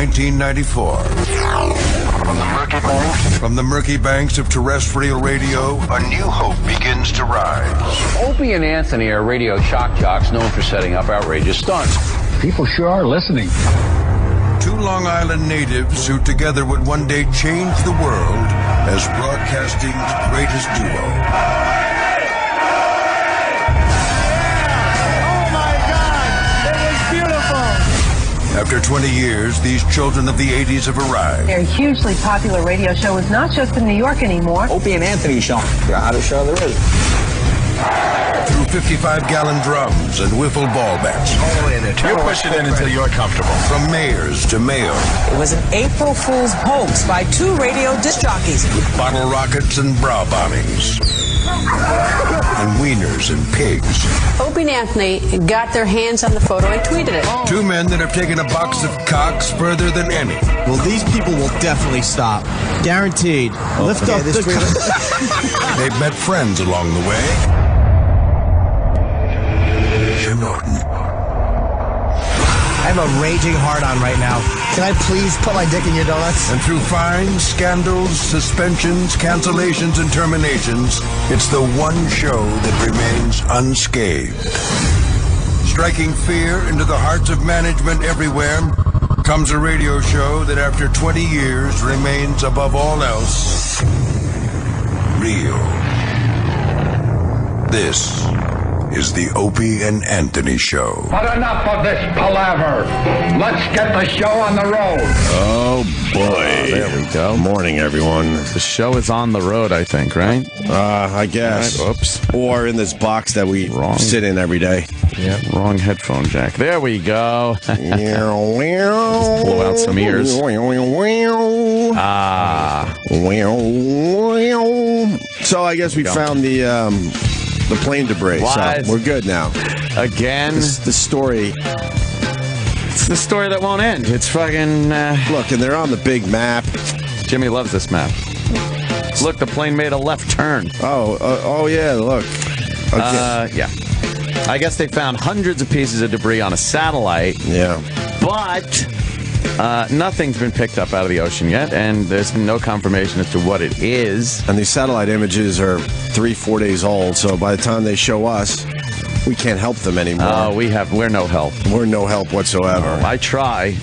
1994. From the murky banks of terrestrial radio, a new hope begins to rise. Opie and Anthony are radio shock jocks known for setting up outrageous stunts. People sure are listening. Two Long Island natives who together would one day change the world as broadcasting's greatest duo. Oh my God! It was beautiful! After 20 years, these children of the 80s have arrived. Their hugely popular radio show is not just in New York anymore. Opie and Anthony show. The hottest show there is. Through 55-gallon drums and wiffle ball bats. You push it in until you're comfortable. From mayors to mayor. It was an April Fool's hoax by two radio disc jockeys. With bottle rockets and bra bombings. And wieners and pigs. Opie and Anthony got their hands on the photo and tweeted it. Two men that have taken a box of cocks further than any. Well, these people will definitely stop. Guaranteed. Lift up the... They've met friends along the way. Jim Norton. I have a raging hard-on right now. Can I please put my dick in your donuts? And through fines, scandals, suspensions, cancellations, and terminations, it's the one show that remains unscathed. Striking fear into the hearts of management everywhere comes a radio show that after 20 years remains above all else real. This is the Opie and Anthony Show. But enough of this palaver. Let's get the show on the road. Oh, boy. There we go. Morning, everyone. The show is on the road, I think, right? I guess. Right, oops. Or in this box that we sit in every day. Yeah, wrong headphone jack. There we go. Just blow out some ears. So I guess we found the plane debris. What? So we're good now. Again? The story. It's the story that won't end. It's fucking... Look, and they're on the big map. Jimmy loves this map. Look, the plane made a left turn. Oh yeah, look. Okay. Yeah. I guess they found hundreds of pieces of debris on a satellite. Yeah. But nothing's been picked up out of the ocean yet, and there's been no confirmation as to what it is. And these satellite images are 3-4 days old, so by the time they show us, we can't help them anymore. Oh, we're no help. We're no help whatsoever. I try.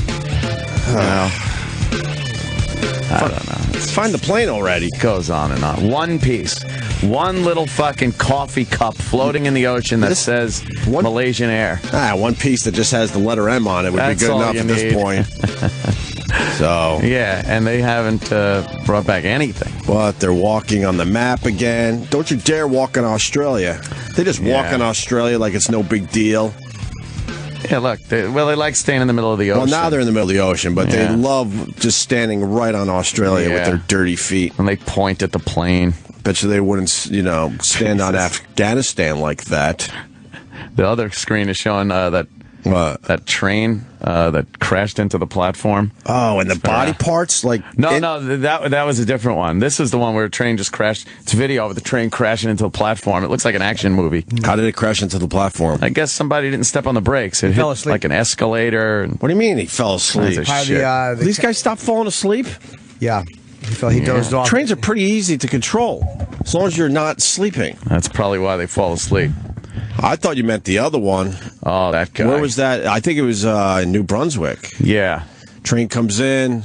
I don't know. Find the plane already. It goes on and on. One piece. One little fucking coffee cup floating in the ocean that says Malaysian Air. One piece that just has the letter M on it would be good enough at this point. So yeah, and they haven't brought back anything. But they're walking on the map again. Don't you dare walk in Australia. They just walk in Australia like it's no big deal. Yeah, look, they like staying in the middle of the ocean. Well, now they're in the middle of the ocean, but they love just standing right on Australia with their dirty feet. And they point at the plane. Bet you they wouldn't, stand on Afghanistan like that. The other screen is showing that train that crashed into the platform. Oh, and the body parts? No, that was a different one. This is the one where a train just crashed. It's video of the train crashing into a platform. It looks like an action movie. How did it crash into the platform? I guess somebody didn't step on the brakes. It hit like an escalator. What do you mean he fell asleep? These guys stopped falling asleep? Yeah. He dozed off. Trains are pretty easy to control, as long as you're not sleeping. That's probably why they fall asleep. I thought you meant the other one. Oh, that guy. Where was that? I think it was in New Brunswick. Yeah. Train comes in,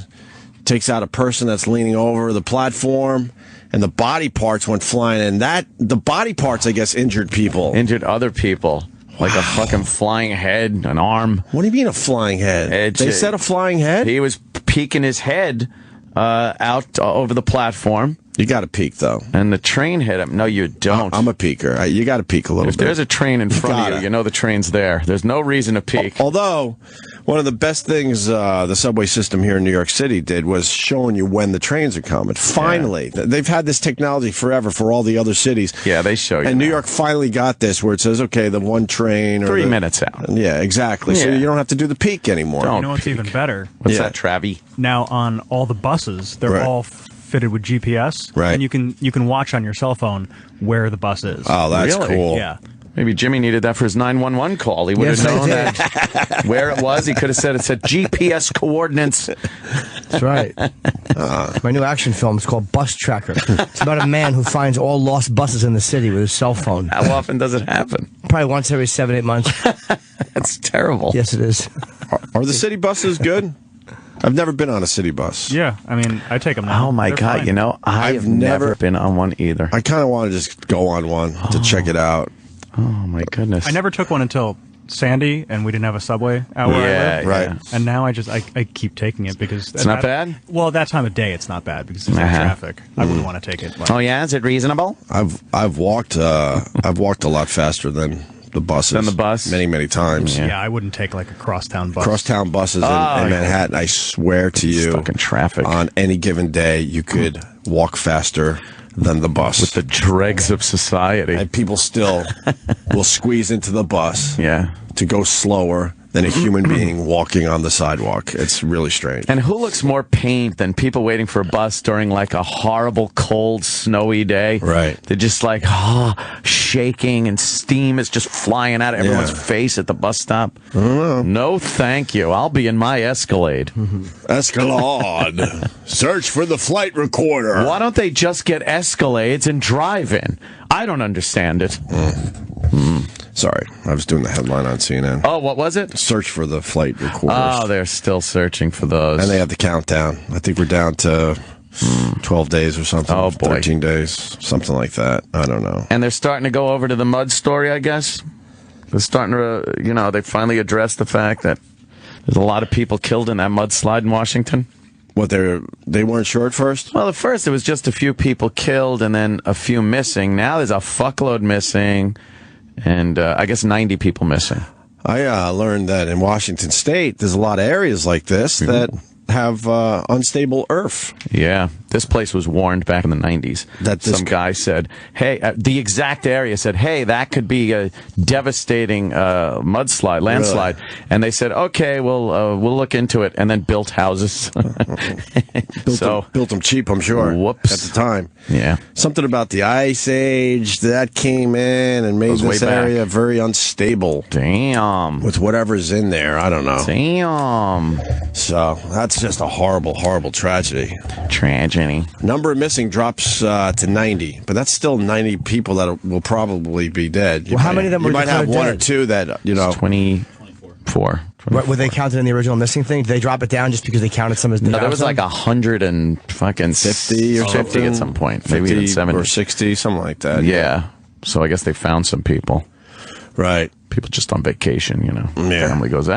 takes out a person that's leaning over the platform, and the body parts went flying. And the body parts, I guess, injured people. Injured other people. Like a fucking flying head, an arm. What do you mean a flying head? They said a flying head? He was peeking his head out over the platform. You got to peek, though. And the train hit him. No, you don't. I'm a peeker. You got to peek a little bit. If there's a train in front of you, you know the train's there. There's no reason to peek. Although, one of the best things the subway system here in New York City did was showing you when the trains are coming. Finally. Yeah. They've had this technology forever for all the other cities. Yeah, they show you. And New York finally got this where it says, okay, the one train. 3 minutes out. Yeah, exactly. So you don't have to do the peek anymore. You know what's even better? What's that, Travie? Now, on all the buses, they're all fitted with GPS. Right. And you can watch on your cell phone where the bus is. Oh, that's cool. Yeah. Maybe Jimmy needed that for his 911 call. He would have known that where it was. He could have said it said GPS coordinates. That's right. My new action film is called Bus Tracker. It's about a man who finds all lost buses in the city with his cell phone. How often does it happen? Probably once every 7-8 months. That's terrible. Yes, it is. Are the city buses good? I've never been on a city bus. Yeah, I mean, I take them now. Oh, my They're God. fine. You know, I've never been on one either. I kind of want to just go on one to check it out. Oh, my goodness. I never took one until Sandy, and we didn't have a subway out where I live. Right. Yeah. And now I keep taking it because... It's not bad? Well, that time of day, it's not bad because there's no traffic. I wouldn't want to take it. Oh, yeah? Is it reasonable? I've walked a lot faster than the buses. Than the bus? Many times. Yeah, I wouldn't take like a crosstown bus. Crosstown buses in Manhattan, I swear to you, Stuck in traffic. on any given day, you could walk faster than the bus. With the dregs of society. And people still will squeeze into the bus to go slower than a human being walking on the sidewalk. It's really strange. And who looks more pained than people waiting for a bus during like a horrible, cold, snowy day? Right. They're just like, shaking and steam is just flying out of everyone's face at the bus stop. I don't know. No, thank you. I'll be in my Escalade. Escalade. Search for the flight recorder. Why don't they just get Escalades and drive in? I don't understand it. Sorry, I was doing the headline on CNN. Oh, what was it? Search for the flight recorders. Oh, they're still searching for those. And they have the countdown. I think we're down to 12 days or something. Oh, boy. 13 days, something like that. I don't know. And they're starting to go over to the mud story, I guess. They're starting to, they finally addressed the fact that there's a lot of people killed in that mudslide in Washington. What, they weren't sure at first? Well, at first it was just a few people killed and then a few missing. Now there's a fuckload missing. And I guess 90 people missing. I learned that in Washington State, there's a lot of areas like this that have unstable earth. Yeah, this place was warned back in the 90s. Some guy said, hey, the exact area said, hey, that could be a devastating landslide. Really? And they said, okay, we'll look into it, and then built houses. Built them cheap, I'm sure. Whoops. At the time. Yeah. Something about the Ice Age that came in and made this area very unstable. Damn. With whatever's in there, I don't know. Damn. So that's just a horrible, horrible tragedy. Tragedy. Number of missing drops to 90, but that's still 90 people that will probably be dead. How many of them were You might have one or two that, It's 24. Were they counted in the original missing thing? Did they drop it down just because they counted some as No, there was like 150 or 50 at some point. Maybe even 70. Or 60, something like that. Yeah. So I guess they found some people. Right. People just on vacation, Yeah. Family goes,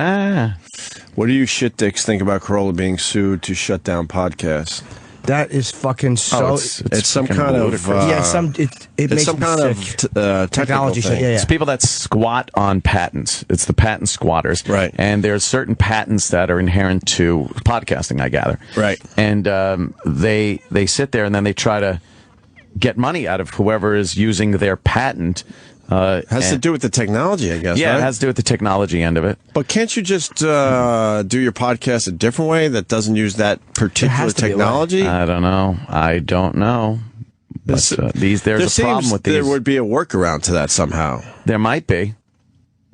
What do you shit dicks think about Corolla being sued to shut down podcasts? That is fucking so. It's some kind of it makes some me kind sick. of technology thing. thing. It's people that squat on patents. It's the patent squatters. Right. And there's certain patents that are inherent to podcasting, I gather. Right. And they sit there and then they try to get money out of whoever is using their patent. Has to do with the technology, I guess. Yeah, right? It has to do with the technology end of it. But can't you just do your podcast a different way that doesn't use that particular technology? I don't know. But there's a problem with these. There would be a workaround to that somehow. There might be.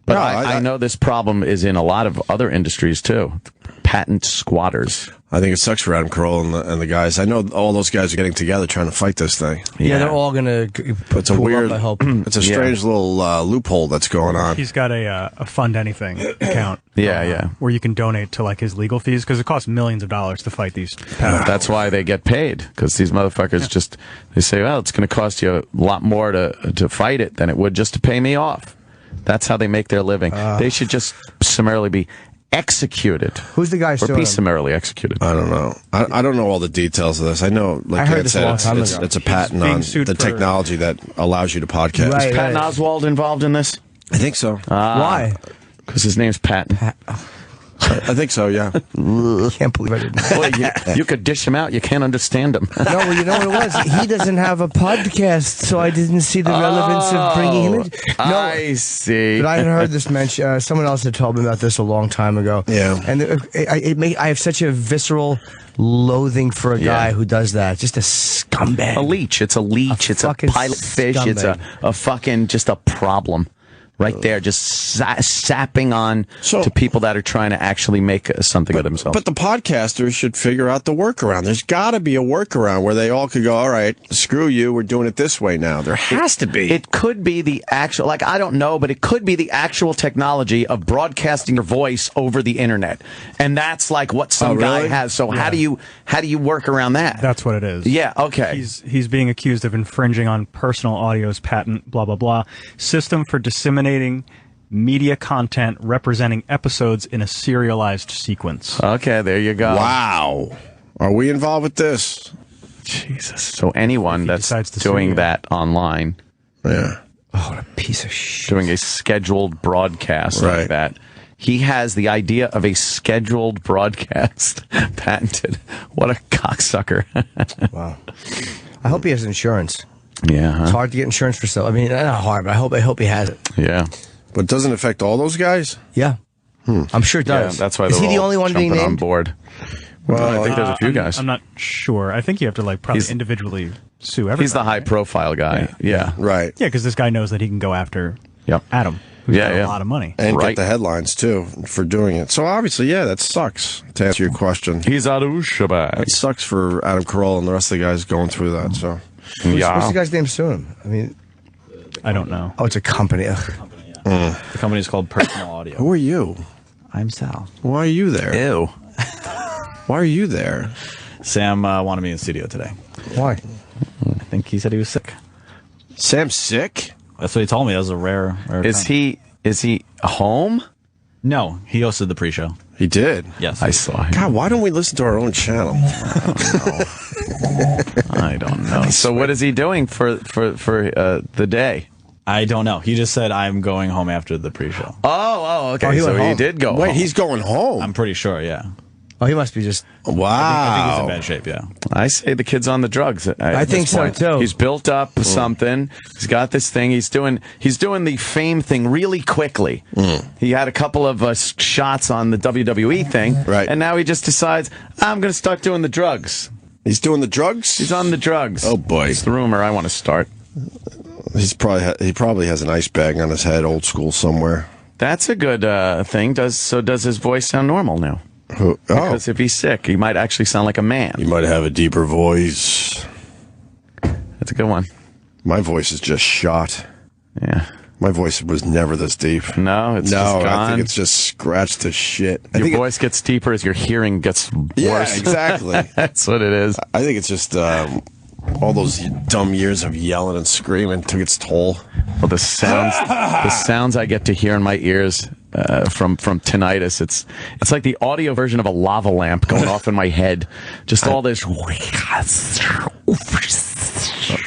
But I know this problem is in a lot of other industries, too. Patent squatters. I think it sucks for Adam Carolla and the guys. I know all those guys are getting together trying to fight this thing. Yeah, they're all going to It's a weird, I hope. It's a strange little loophole that's going on. He's got a fund anything account. Yeah. Where you can donate to like his legal fees because it costs millions of dollars to fight these patents. That's why they get paid, because these motherfuckers they say, well, it's going to cost you a lot more to fight it than it would just to pay me off. That's how they make their living. They should just summarily be executed. Who's the guy or be summarily executed? I don't know. I don't know all the details of this. I know, like Ed said, it's a patent on the technology that allows you to podcast. Is Patton Oswalt involved in this? I think so. Why? Because his name's Patton. I think so, yeah. I can't believe I didn't know. Boy, you could dish him out. You can't understand him. No, well, you know what it was? He doesn't have a podcast, so I didn't see the relevance of bringing him in. No, I see. But I had heard this mentioned. Someone else had told me about this a long time ago. Yeah. And I have such a visceral loathing for a guy who does that. Just a scumbag. A leech. It's a leech. It's a pilot fish. Scumbag. It's a fucking just a problem. right there, just sapping on to people that are trying to actually make something of themselves. But the podcasters should figure out the workaround. There's got to be a workaround where they all could go, all right, screw you, we're doing it this way now. There has to be. It could be the actual, like, I don't know, but it could be the actual technology of broadcasting your voice over the internet. And that's like what some guy has. So how do you work around that? That's what it is. Yeah, okay. He's being accused of infringing on personal audio's patent, blah, blah, blah. System for disseminating media content representing episodes in a serialized sequence. Okay, there you go. Wow. Are we involved with this? Jesus. So anyone that's doing that online. Yeah. Oh, what a piece of shit. Doing a scheduled broadcast like that. He has the idea of a scheduled broadcast patented. What a cocksucker. Wow. I hope he has insurance. Yeah. Huh? It's hard to get insurance for stuff. I mean, not hard, but I hope he has it. Yeah. But doesn't it affect all those guys? Yeah. I'm sure it does. Yeah, that's why Is he the only one being named? on board. Well, I think there's a few guys. I'm not sure. I think you have to probably individually sue everybody. He's the high-profile guy. Yeah. Right. Yeah, because this guy knows that he can go after Adam, who's got a lot of money. And get the headlines, too, for doing it. So, obviously, that sucks, to answer your question. He's out of Shabbat. It sucks for Adam Carolla and the rest of the guys going through that, so. What's the guy's name suing him? I mean, I don't know. Oh, it's a company. The company is called Personal Audio. Who are you? I'm Sal. Why are you there? Ew. Why are you there? Sam wanted me in the studio today. Why? I think he said he was sick. Sam's sick? That's what he told me. That was a rare Is he home? No, he hosted the pre-show. He did? Yes. I saw him. God, why don't we listen to our own channel? I don't know. So what is he doing for the day? I don't know. He just said, I'm going home after the pre-show. Oh, okay. So he did go Wait, home. he's going home? I'm pretty sure, yeah. Oh, he must be just... Wow. I think he's in bad shape, yeah. I say the kid's on the drugs. I think so, too. He's built up something. He's got this thing. He's doing the fame thing really quickly. He had a couple of shots on the WWE thing. Right. And now he just decides, I'm going to start doing the drugs. He's doing the drugs? He's on the drugs. Oh, boy. It's the rumor I want to start. He probably has an ice bag on his head, old school somewhere. That's a good thing. Does his voice sound normal now? Because if he's sick, he might actually sound like a man. He might have a deeper voice. That's a good one. My voice is just shot. Yeah. My voice was never this deep. No, it's just gone. I think it's just scratched to shit. Your voice gets deeper as your hearing gets worse. Yeah, exactly. That's what it is. I think it's just all those dumb years of yelling and screaming took its toll. Well, the sounds I get to hear in my ears from tinnitus, it's like the audio version of a lava lamp going off in my head. Just all this.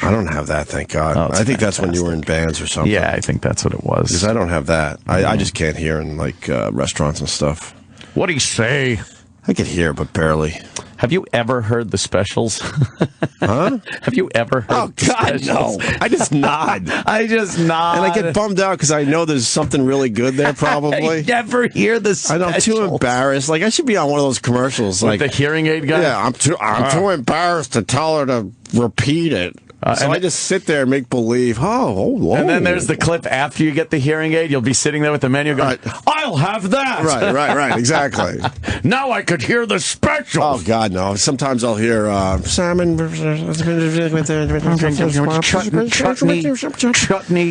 I don't have that, thank God. I think that's when you were in bands or something. Yeah, I think that's what it was. Because I don't have that. I just can't hear in like restaurants and stuff. What do you say? I could hear, but barely. Have you ever heard the specials? Huh? Have you ever heard the God, specials? no. I just nod. I just nod. And I get bummed out because I know there's something really good there, probably. I never hear the specials. I'm too embarrassed. Like, I should be on one of those commercials. With like the hearing aid guy? Yeah, I'm too embarrassed to tell her to repeat it. So I just sit there and make believe. Oh. And then there's the clip after you get the hearing aid. You'll be sitting there with the menu going, I'll have that. Right, exactly. Now I could hear the special. Oh, God, no. Sometimes I'll hear salmon. Chutney.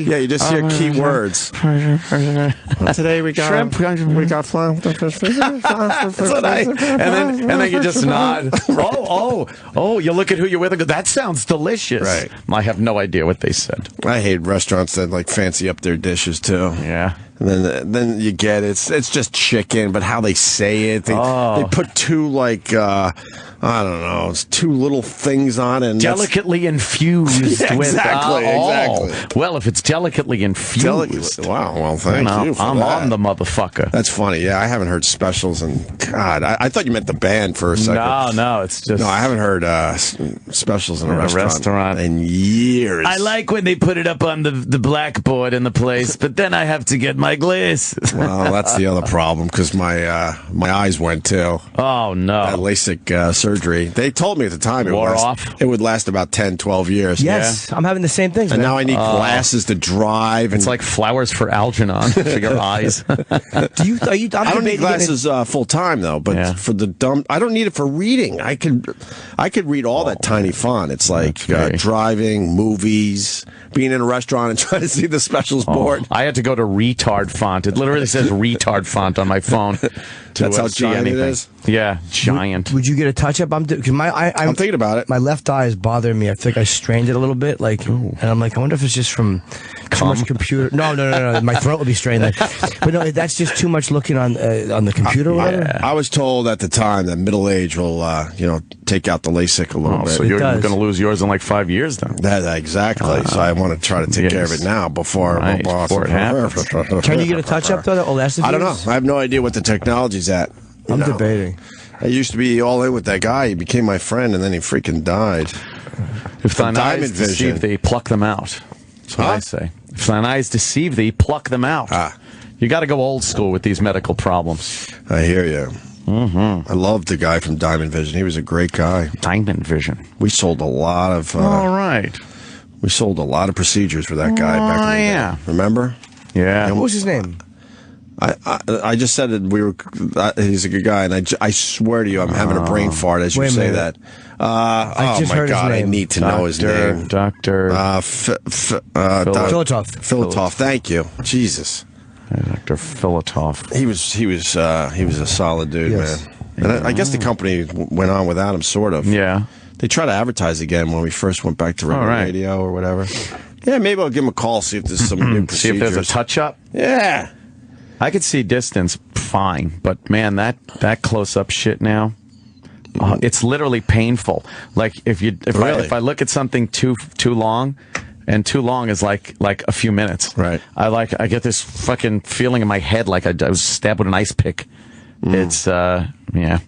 Yeah, you just hear key words. Today we got shrimp. We got flan. That's what and then you just nod. Oh, you look at who you're with and go, that sounds delicious. Right. I have no idea what they said. I hate restaurants that like fancy up their dishes too. Yeah. And then you get it's just chicken, but how they say it, they put two like I don't know, it's two little things on it. And delicately infused yeah, with exactly. Well, if it's delicately infused, wow. Well, thank you. I'm on the motherfucker. That's funny. Yeah, I haven't heard specials, and God, I thought you meant the band for a second. No, it's just I haven't heard specials in a restaurant in years. I like when they put it up on the blackboard in the place, but then I have to get my glasses. Well, that's the other problem because my eyes went too. Oh, no. That LASIK surgery. They told me at the time it would last about 10, 12 years. Yes, I'm having the same things, And man. now I need glasses to drive. It's like flowers for Algernon for your eyes. I don't need glasses full time though, but for the dumb, I don't need it for reading. I could read all that tiny font. It's like driving, movies, being in a restaurant and trying to see the specials board. I had to go to retard font. It literally says retard font on my phone. That's how see giant anything. it is? Yeah, giant. Would you get a touch-up? I'm thinking about it. My left eye is bothering me. I think I strained it a little bit, and I'm like, I wonder if it's just from too much computer. No. My throat would be strained. But no, that's just too much looking on the computer. Or whatever. I was told at the time that middle age will, take out the LASIK a little bit. So you're going to lose yours in like 5 years then. Exactly. So I want to try to take care of it now before it happens. Can you get a touch-up though? I don't know. I have no idea what the technology's at. I'm debating. I used to be all in with that guy. He became my friend, and then he freaking died. If thine eyes deceive thee, pluck them out. That's what I say. If thine eyes deceive thee, pluck them out. You got to go old school with these medical problems. I hear you. Mm-hmm. I loved the guy from Diamond Vision. He was a great guy. Diamond Vision. We sold a lot of... all right. We sold a lot of procedures for that guy back in the day. Remember? Yeah. What was his name? I just said it. He's a good guy, and I swear to you, I'm having a brain fart as you say that. I just heard his name. I need to know his name. Dr. Filatov. Thank you. Jesus. Dr. Filatov. He was a solid dude, man. And I guess the company went on without him, sort of. Yeah. They tried to advertise again when we first went back to radio or whatever. Yeah, maybe I'll give him a call, see if there's some new procedures. See if there's a touch-up? Yeah. I could see distance fine, but man, that close-up shit now, it's literally painful. Like if I look at something too long, and too long is like a few minutes. Right. I get this fucking feeling in my head like I was stabbed with an ice pick. It's yeah.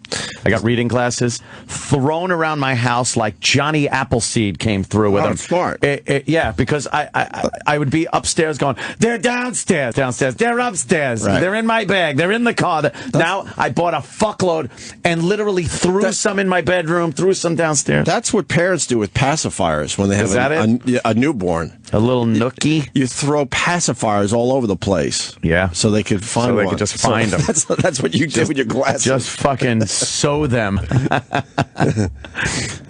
I got reading glasses thrown around my house like Johnny Appleseed came through with them. Smart. Yeah, because I would be upstairs going, they're downstairs, they're upstairs, they're in my bag, they're in the car. Now I bought a fuckload and literally threw some in my bedroom, threw some downstairs. That's what parents do with pacifiers when they have a newborn. A little nookie. You throw pacifiers all over the place. Yeah. So they could find one. So they could just find them. That's what you did with your glasses. Just fucking sew them.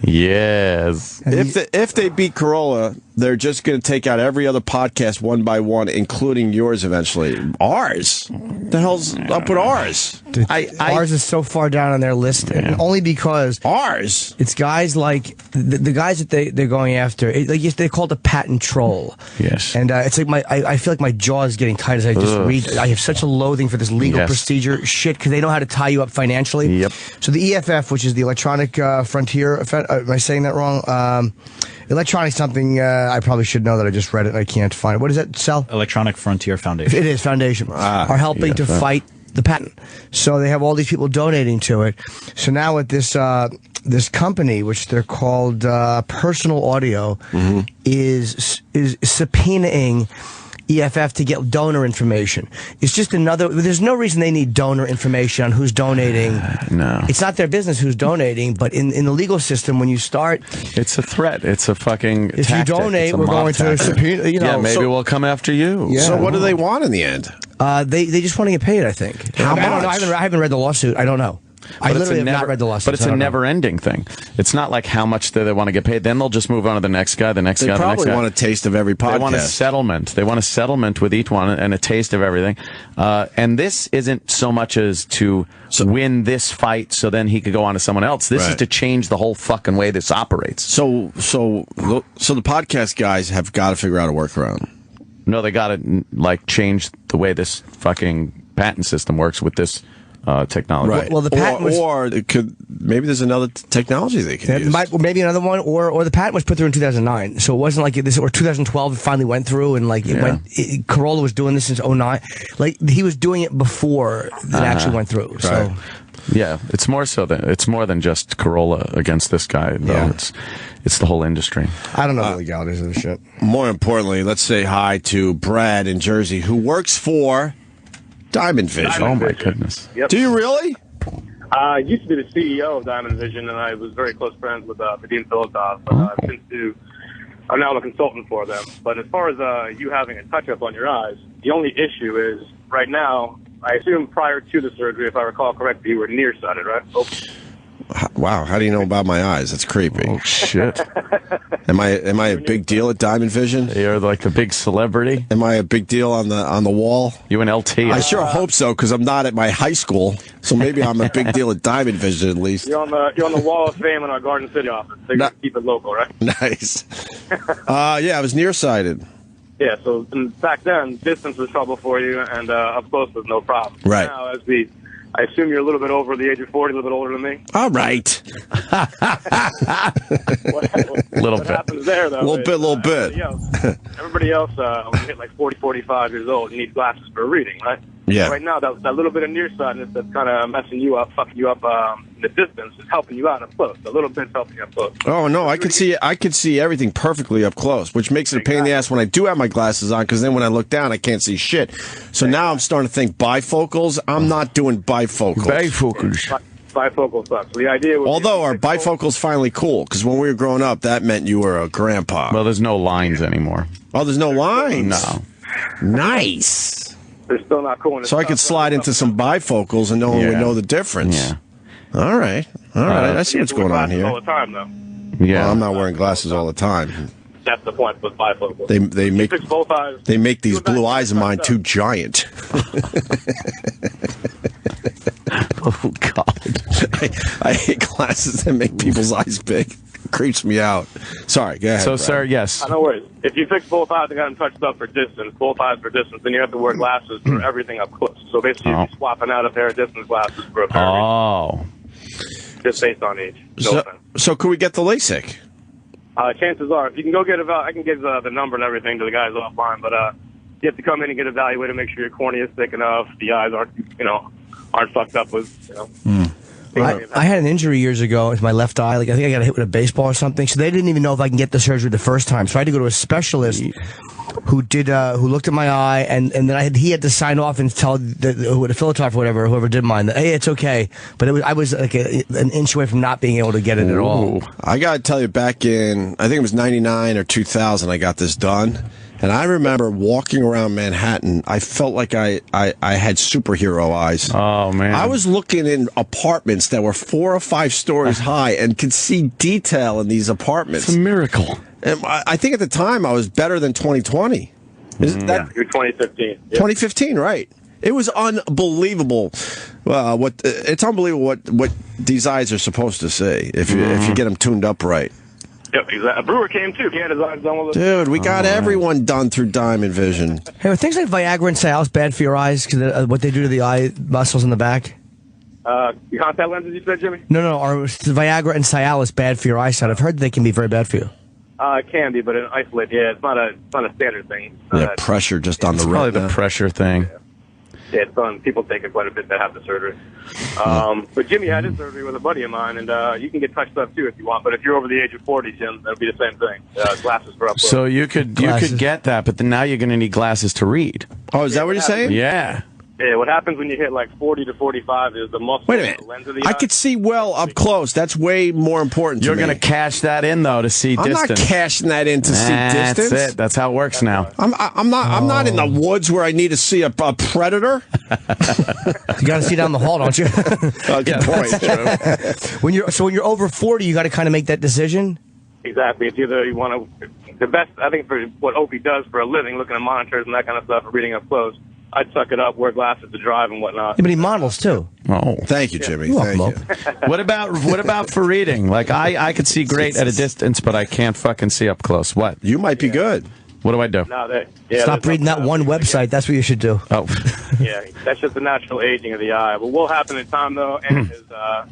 Yes. If they beat Corolla, they're just going to take out every other podcast one by one, including yours eventually. Ours? The hell's up with ours? Dude, ours is so far down on their list, only because ours. It's guys like the guys that they're going after. They call it a patent troll. Yes, and it's like I feel like my jaw is getting tight as I just read. I have such a loathing for this legal procedure shit because they know how to tie you up financially. Yep. So the EFF, which is the Electronic Frontier, am I saying that wrong? Electronic something, I probably should know that I just read it and I can't find it. What is that, Sal? Electronic Frontier Foundation. It is, Foundation. Are helping to fight the patent. So they have all these people donating to it. So now with this company, which they're called Personal Audio, is subpoenaing EFF to get donor information. It's just there's no reason they need donor information on who's donating. No. It's not their business who's donating, but in the legal system, when you start... It's a threat. It's a fucking If tactic. you donate, we're going to subpoena, Yeah, maybe we'll come after you. Yeah. So what do they want in the end? They just want to get paid, I think. How much? I don't know. I haven't read the lawsuit. I don't know. I literally have not read the lawsuit. But it's a never-ending thing. It's not like how much do they want to get paid. Then they'll just move on to the next guy, the next guy, the next guy. They probably want a taste of every podcast. They want a settlement. They want a settlement with each one and a taste of everything. And this isn't so much as to win this fight so then he could go on to someone else. This is to change the whole fucking way this operates. So the podcast guys have got to figure out a workaround. No, they got to change the way this fucking patent system works with this technology. Right. Well, the patent was, or it could maybe there's another technology they could use. Maybe another one, or the patent was put through in 2009, so it wasn't like this, or 2012 it finally went through, and like Corolla was doing this since 2009. Like he was doing it before it actually went through. So. Right. Yeah, it's more than just Corolla against this guy. Though. Yeah. It's the whole industry. I don't know the legalities of this shit. More importantly, let's say hi to Brad in Jersey, who works for Diamond Vision. Oh my goodness! Yep. Do you really? I used to be the CEO of Diamond Vision, and I was very close friends with Vadim Filatov. But I'm now a consultant for them. But as far as you having a touch-up on your eyes, the only issue is right now. I assume prior to the surgery, if I recall correctly, you were nearsighted, right? Oh. Wow, how do you know about my eyes? That's creepy. Oh shit! Am I a big deal at Diamond Vision? You're like the big celebrity. Am I a big deal on the wall? You and LT? I sure hope so, because I'm not at my high school. So maybe I'm a big deal at Diamond Vision at least. You're on the wall of fame in our Garden City office. They're going to keep it local, right? Nice. Yeah, I was nearsighted. Yeah, so back then, distance was trouble for you, and up close was no problem. Right. Now, I assume you're a little bit over the age of 40, a little bit older than me. All right. What happens there, though? Little bit. Everybody else, when you hit like 40, 45 years old, you need glasses for reading, right? Yeah. Right now, that little bit of nearsightedness that's kind of messing you up, fucking you up in the distance is helping you out up close. A little bit's helping you up close. Oh no, I could see everything perfectly up close, which makes it a pain in the ass when I do have my glasses on, because then when I look down, I can't see shit. So now I'm starting to think bifocals. I'm not doing bifocals. Bifocal sucks. So the idea was, although our bifocals finally cool, because when we were growing up, that meant you were a grandpa. Well, there's no lines anymore. Oh, there's no lines. No. Nice. They're still not cool. So I could slide into some bifocals and no one would know the difference. Yeah. All right. I see what's going on here. All the time, though. Yeah. Well, I'm not wearing glasses all the time. That's the point with bifocals. They make fix both eyes. They make these blue eyes of mine too giant. Oh God. I hate glasses that make people's eyes big. Creeps me out. Sorry, go ahead. So, Brad. sir, yes. No worries. If you fix both eyes and got them touched up for distance, both eyes for distance, then you have to wear glasses for everything up close. So basically, you'd be swapping out a pair of distance glasses for a pair of reading. Just based on age. So could we get the LASIK? Chances are, if you can go get I can give the number and everything to the guys offline, but you have to come in and get evaluated, make sure your cornea is thick enough, the eyes aren't fucked up with, I had an injury years ago with my left eye. Like I think I got hit with a baseball or something. So they didn't even know if I can get the surgery the first time. So I had to go to a specialist who looked at my eye, and then he had to sign off and tell the Filatov or whoever did mine, that hey, it's okay. But I was like an inch away from not being able to get it at all. I got to tell you, back in I think it was '99 or 2000, I got this done. And I remember walking around Manhattan, I felt like I had superhero eyes. Oh, man. I was looking in apartments that were 4 or 5 stories high and could see detail in these apartments. It's a miracle. And I think at the time I was better than 2020. Isn't that? You're 2015. Yeah. 2015, right. It was unbelievable. It's unbelievable what these eyes are supposed to say if you get them tuned up right. Yep, exactly. A brewer came too. He had his eyes done with Dude, we got everyone done through Diamond Vision. Hey, are things like Viagra and Cialis bad for your eyes? Because what they do to the eye muscles in the back? Contact lenses, you said, Jimmy? No. Are Viagra and Cialis bad for your eyesight? I've heard they can be very bad for you. It can be, but in isolate, it's not a standard thing. Pressure just on the retina. Probably the pressure thing. Yeah, it's fun. People take it quite a bit that have the surgery. But Jimmy had his surgery with a buddy of mine, and you can get touched up too if you want. But if you're over the age of 40, Jim, that'll be the same thing. Glasses for up. So you could get that, but then now you're going to need glasses to read. Oh, is that what you're saying? Yeah. Yeah, what happens when you hit like 40 to 45 is the muscle. Wait a minute. The lens of the eye. I could see well up close. That's way more important to me. You're going to cash that in, though, to see distance. I'm not cashing that in to see distance. That's it. That's how it works now. I'm not in the woods where I need to see a predator. You got to see down the hall, don't you? Good point. When you're over 40, you got to kind of make that decision. Exactly. It's either you want to. The best, I think, for what Opie does for a living, looking at monitors and that kind of stuff, and reading up close. I'd suck it up, wear glasses to drive and whatnot. Yeah, but he models too. Oh, thank you, Jimmy. Thank you. What about for reading? Like I could see great at a distance, but I can't fucking see up close. What? You might be good. What do I do? No, Stop reading that one website. That's what you should do. Oh. Yeah, that's just the natural aging of the eye. But what will happen in time, though, and is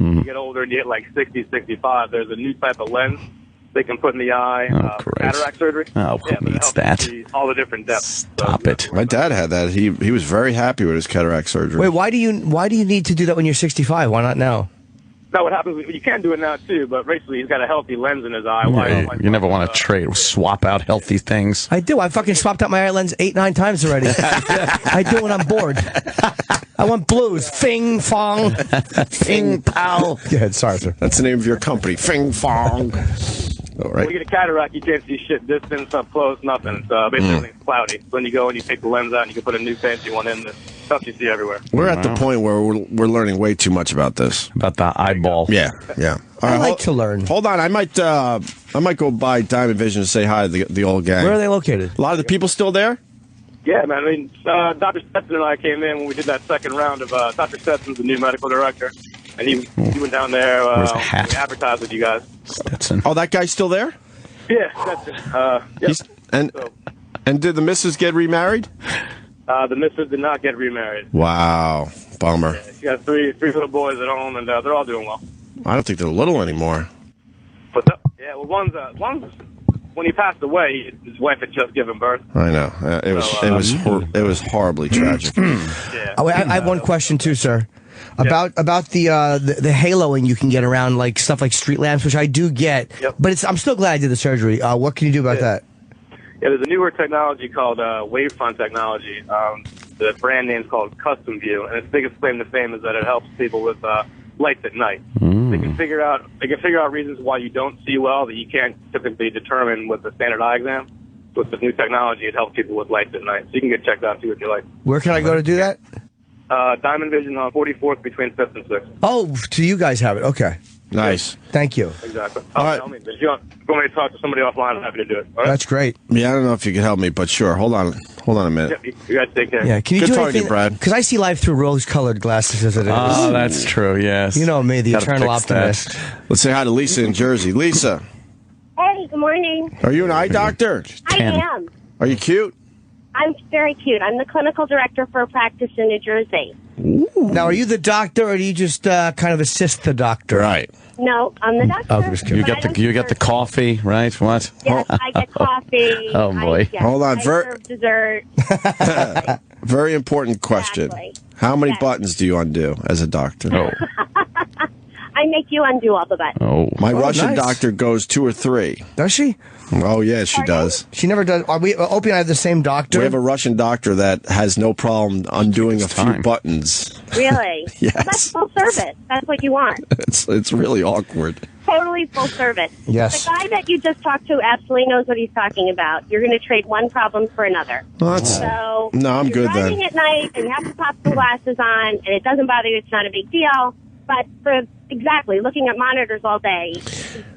you get older and you get like 60, 65, there's a new type of lens they can put in the eye for cataract surgery. Oh, who needs that? All the different depths. Stop it. My dad had that. He was very happy with his cataract surgery. Wait, why do you need to do that when you're 65? Why not now? No, what happens, you can do it now, too, but basically he's got a healthy lens in his eye. You never want to swap out healthy things. I do. I fucking swapped out my eye lens 8-9 times already. I do when I'm bored. I want blues. Fing, fong. Fing, pow. Go ahead. Sorry, sir. That's the name of your company. Fing, fong. All right. When you get a cataract, you can't see shit distance, up close, nothing. So basically everything's cloudy. So when you go and you take the lens out and you can put a new fancy one in that helps you see everywhere. We're at the point where we're learning way too much about this. About the eyeball. Yeah. All I like to learn. Hold on. I might go by Diamond Vision to say hi to the old gang. Where are they located? A lot of the people still there? Yeah, man. I mean, Dr. Stetson and I came in when we did that second round of Dr. Stetson's the new medical director. And he went down there. Where's the hat? We advertised with you guys. Stetson. Oh, that guy's still there? Yeah, Stetson. And did the missus get remarried? The missus did not get remarried. Wow. Bummer. Yeah, she got three little boys at home, and they're all doing well. I don't think they're little anymore. But one's when he passed away, his wife had just given birth. I know. It was horribly tragic. Yeah. Oh, I have one question too, sir. About the haloing you can get around like stuff like street lamps, which I do get. Yep. But I'm still glad I did the surgery. What can you do about that? Yeah, there's a newer technology called wavefront technology. The brand name's called Custom View, and its biggest claim to fame is that it helps people with lights at night. They can figure out reasons why you don't see well that you can't typically determine with the standard eye exam. With this new technology, it helps people with lights at night. So you can get checked out too if you like. Where can I go to do that? Diamond Vision on 44th between 5th and 6th. Oh, so you guys have it. Okay. Nice. Thank you. Exactly. All right. If you want me to talk to somebody offline, I'm happy to do it. All right? That's great. Yeah, I don't know if you can help me, but sure. Hold on a minute. Yeah, you guys take care. Yeah, can you Good do talking to anything? you, Brad. Because I see life through rose-colored glasses as it is. Oh, that's true, yes. You know me, the Gotta eternal fix that. optimist. Let's say hi to Lisa in Jersey. Lisa, Hey, good morning. are you an eye doctor? I am. Are you cute? I'm very cute. I'm the clinical director for a practice in New Jersey. Ooh. Now, are you the doctor, or do you just kind of assist the doctor? Right. No, I'm the doctor. Oh, just kidding. You get the coffee, right? What? Yes, I get coffee. Oh, boy. Hold on. I serve dessert. Very important question. Exactly. How many buttons do you undo as a doctor? Oh. I make you undo all the buttons. Oh. My Russian nice. doctor goes 2 or 3. Does she? Oh, yeah, she does. She never does. Opie and I have the same doctor. We have a Russian doctor that has no problem undoing a few buttons. Really? Yes. Well, that's full service. That's what you want. It's really awkward. Totally full service. Yes. The guy that you just talked to absolutely knows what he's talking about. You're going to trade one problem for another. Well, So no, I'm you're good driving then. at night and you have to pop some glasses on, and it doesn't bother you. It's not a big deal. But for looking at monitors all day,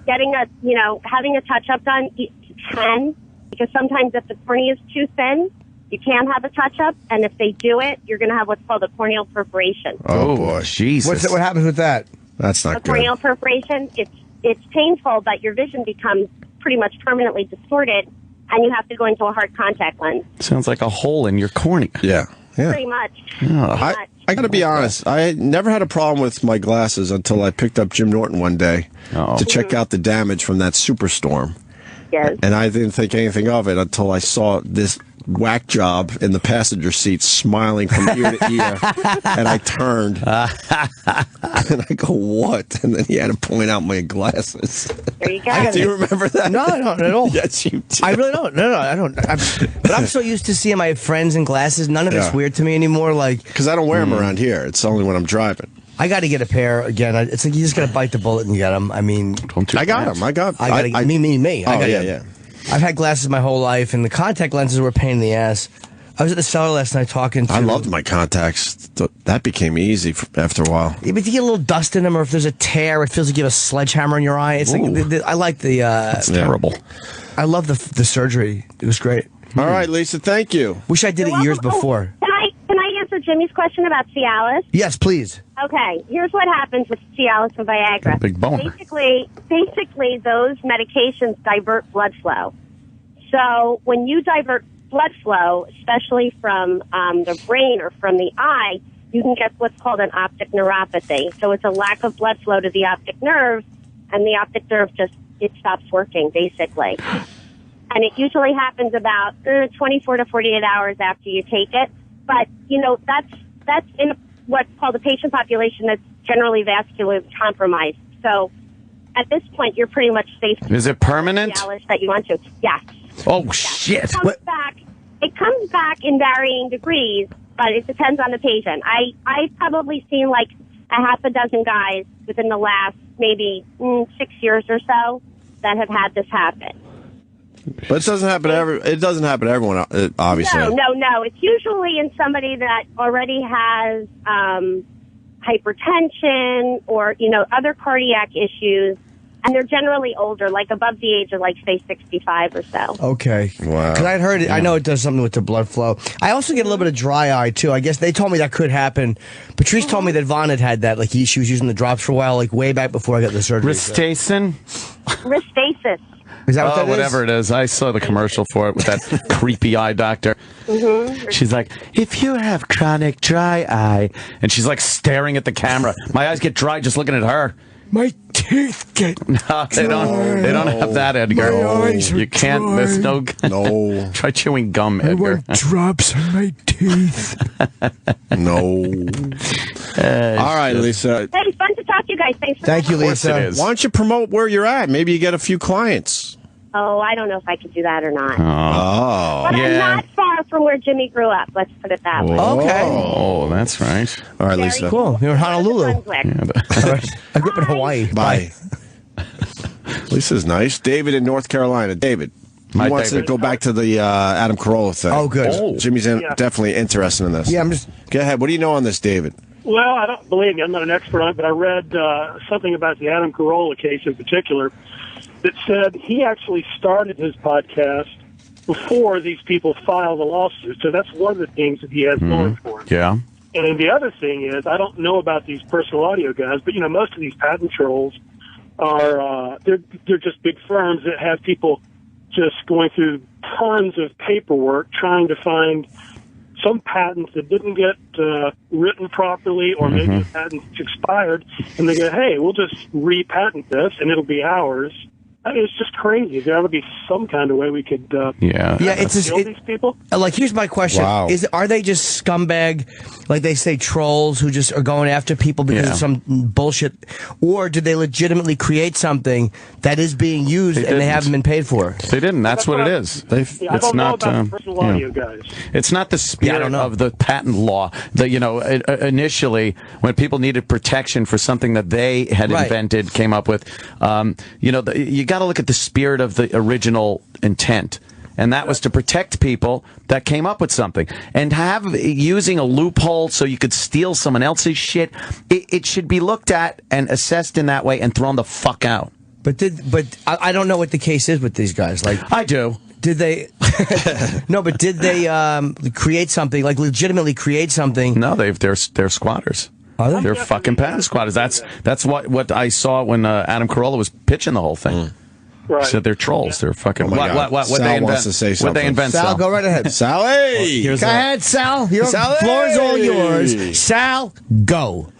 having a touch-up done, you can, because sometimes if the cornea is too thin, you can have a touch-up, and if they do it, you're going to have what's called a corneal perforation. Oh, boy. Jesus. What happens with that? That's not A good. corneal perforation, it's painful, but your vision becomes pretty much permanently distorted, and you have to go into a hard contact lens. Sounds like a hole in your cornea. Yeah. Pretty much. I got to be honest. I never had a problem with my glasses until I picked up Jim Norton one day to check out the damage from that superstorm. Yes. And I didn't think anything of it until I saw this whack job in the passenger seat smiling from ear to ear. And I turned. And I go, what? And then he had to point out my glasses. There you go. Do you remember that? No, I don't at all. Yes, you do. I really don't. No, I don't. But I'm so used to seeing my friends in glasses. None of it's weird to me anymore. Because I don't wear them around here. It's only when I'm driving. I got to get a pair again. It's like you just got to bite the bullet and get them. I mean, I got them. I got. Me. Oh, yeah. I've had glasses my whole life, and the contact lenses were a pain in the ass. I was at the cellar last night talking to... I loved my contacts. That became easy after a while. Yeah, but you get a little dust in them, or if there's a tear, it feels like you have a sledgehammer in your eye. It's like I like the... That's terrible. I love the surgery. It was great. All right, Lisa, thank you. Wish I did it years before. Can I answer Jimmy's question about Cialis? Yes, please. Okay, here's what happens with Cialis and Viagra. Big boner. Basically, those medications divert blood flow. So when you divert blood flow, especially from the brain or from the eye, you can get what's called an optic neuropathy. So it's a lack of blood flow to the optic nerve, and the optic nerve it stops working, basically. And it usually happens about 24 to 48 hours after you take it. But, that's in what's called a patient population that's generally vascularly compromised. So at this point, you're pretty much safe. Is it permanent? That you want to. Yes. Oh, yes. shit. It comes back in varying degrees, but it depends on the patient. I've probably seen like a half a dozen guys within the last maybe 6 years or so that have had this happen. But it doesn't happen to everyone, obviously. No. It's usually in somebody that already has hypertension or, other cardiac issues. And they're generally older, like above the age of, say, 65 or so. Okay. Wow. Because I'd heard it. I know it does something with the blood flow. I also get a little bit of dry eye, too. I guess they told me that could happen. Patrice told me that Vaughn had that. Like, she was using the drops for a while, like, way back before I got the surgery. Restasis? Restasis. Is that what that is? Whatever it is. I saw the commercial for it with that creepy eye doctor. Mm-hmm. She's like, if you have chronic dry eye. And she's, like, staring at the camera. My eyes get dry just looking at her. My teeth get No, they don't have that, Edgar. My eyes are you can't. dry. There's no. No. Try chewing gum, I Edgar. want drops on my teeth. No. All right, Lisa. Hey, fun to talk to you guys. Thanks for Thank you, Lisa. Why don't you promote where you're at? Maybe you get a few clients. Oh, I don't know if I could do that or not. Oh. But I'm not far from where Jimmy grew up. Let's put it that way. Okay. Oh, that's right. All right, Lisa. Cool. You're in Honolulu. Yeah, I grew up in Hawaii. Bye. Lisa's nice. David in North Carolina. David. He wants to go back to the Adam Carolla thing. Oh, good. Jimmy's definitely interested in this. Yeah, I'm just... Go ahead. What do you know on this, David? Well, I don't believe me. I'm not an expert on it, but I read something about the Adam Carolla case in particular that said he actually started his podcast before these people filed the lawsuit. So that's one of the things that he has going for him. Yeah. And then the other thing is, I don't know about these personal audio guys, but, most of these patent trolls are, they're just big firms that have people just going through tons of paperwork trying to find some patents that didn't get written properly, or maybe the patent's expired, and they go, hey, we'll just re-patent this, and it'll be ours. I mean, it's just crazy. There ought to be some kind of way we could kill these people. Like, here's my question. Wow. Are they just scumbag, like they say, trolls who just are going after people because of some bullshit? Or did they legitimately create something that is being used and they haven't been paid for? They didn't. That's what it is. I don't know about personal audio guys. It's not the spirit of the patent law. Initially, when people needed protection for something that they had invented, came up with, you got to look at the spirit of the original intent. And that was to protect people that came up with something. And using a loophole so you could steal someone else's shit, it should be looked at and assessed in that way and thrown the fuck out. But I don't know what the case is with these guys. Like, I do. Did they? No, but did they create something? Like, legitimately create something? No, they're squatters. Are they? They're fucking patent squatters. That's what I saw when Adam Carolla was pitching the whole thing. Right. So they're trolls. They're fucking. What Sal they invent? wants to say something. What they invent? Sal, go right ahead. Sal, hey! Go ahead, Sal. Your floor is all yours. Sal, go.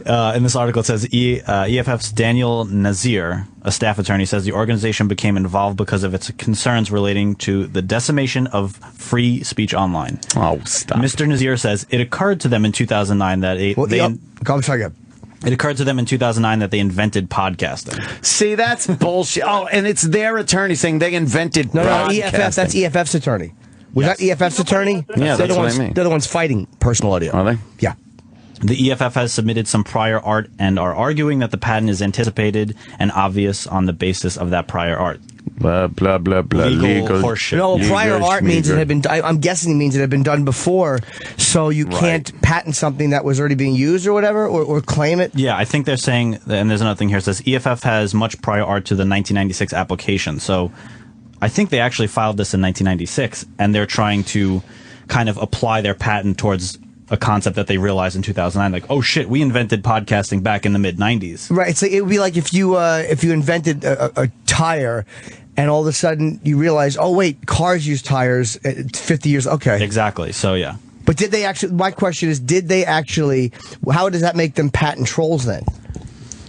In this article, it says EFF's Daniel Nazir, a staff attorney, says the organization became involved because of its concerns relating to the decimation of free speech online. Oh, stop. Mr. Nazir says it occurred to them in 2009 that It occurred to them in 2009 that they invented podcasting. See, that's bullshit. Oh, and it's their attorney saying they invented podcasting. EFF. That's EFF's attorney. Was that EFF's attorney? Yeah, that's what I mean. They're the ones fighting personal audio. Are they? Yeah. The EFF has submitted some prior art and are arguing that the patent is anticipated and obvious on the basis of that prior art. Blah, blah, blah, blah. Legal horseshit. No, prior art means it had been. I'm guessing it means it had been done before, so you can't patent something that was already being used or whatever, or claim it. Yeah, I think they're saying, and there's another thing here. It says EFF has much prior art to the 1996 application. So I think they actually filed this in 1996, and they're trying to kind of apply their patent towards a concept that they realized in 2009, like, oh shit, we invented podcasting back in the mid-90s. Right. So it would be like if you invented a tire, and all of a sudden you realize, oh wait, cars use tires 50 years. Okay, exactly. So yeah. But did they actually? My question is, did they actually? How does that make them patent trolls then?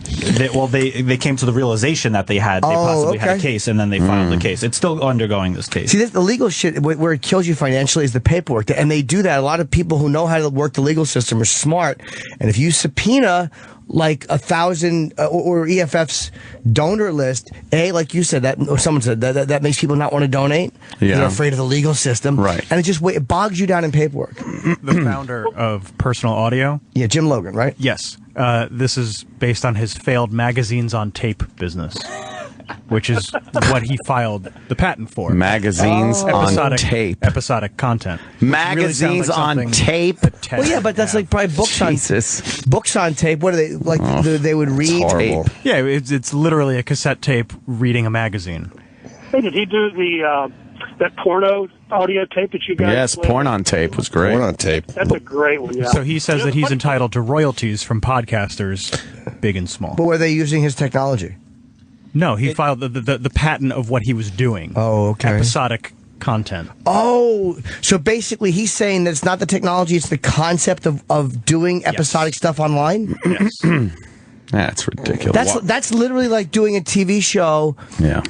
They came to the realization that they possibly had a case, and then they filed the case. It's still undergoing this case. See, the legal shit where it kills you financially is the paperwork, and they do that. A lot of people who know how to work the legal system are smart, and if you subpoena like 1,000 or EFF's donor list, like you said, that or someone said that makes people not want to donate. Yeah. They're afraid of the legal system, right? And it bogs you down in paperwork. The founder of Personal Audio, Jim Logan, right? Yes. This is based on his failed magazines on tape business, which is what he filed the patent for. Magazines on tape. Episodic content. Magazines on tape? Well, yeah, but that's like probably books on books on tape. What are they like? They would read. Horrible. Yeah, it's literally a cassette tape reading a magazine. Hey, did he do that porno audio tape that you guys? Yes, played? Porn on Tape was great. Porn on Tape. That's a great one. Yeah. So he says that he's entitled to royalties from podcasters, big and small. But were they using his technology? No, he filed the patent of what he was doing. Oh, okay. Episodic content. Oh, so basically he's saying that it's not the technology, it's the concept of doing episodic stuff online? Yes. That's ridiculous. That's literally like doing a TV show. Yeah.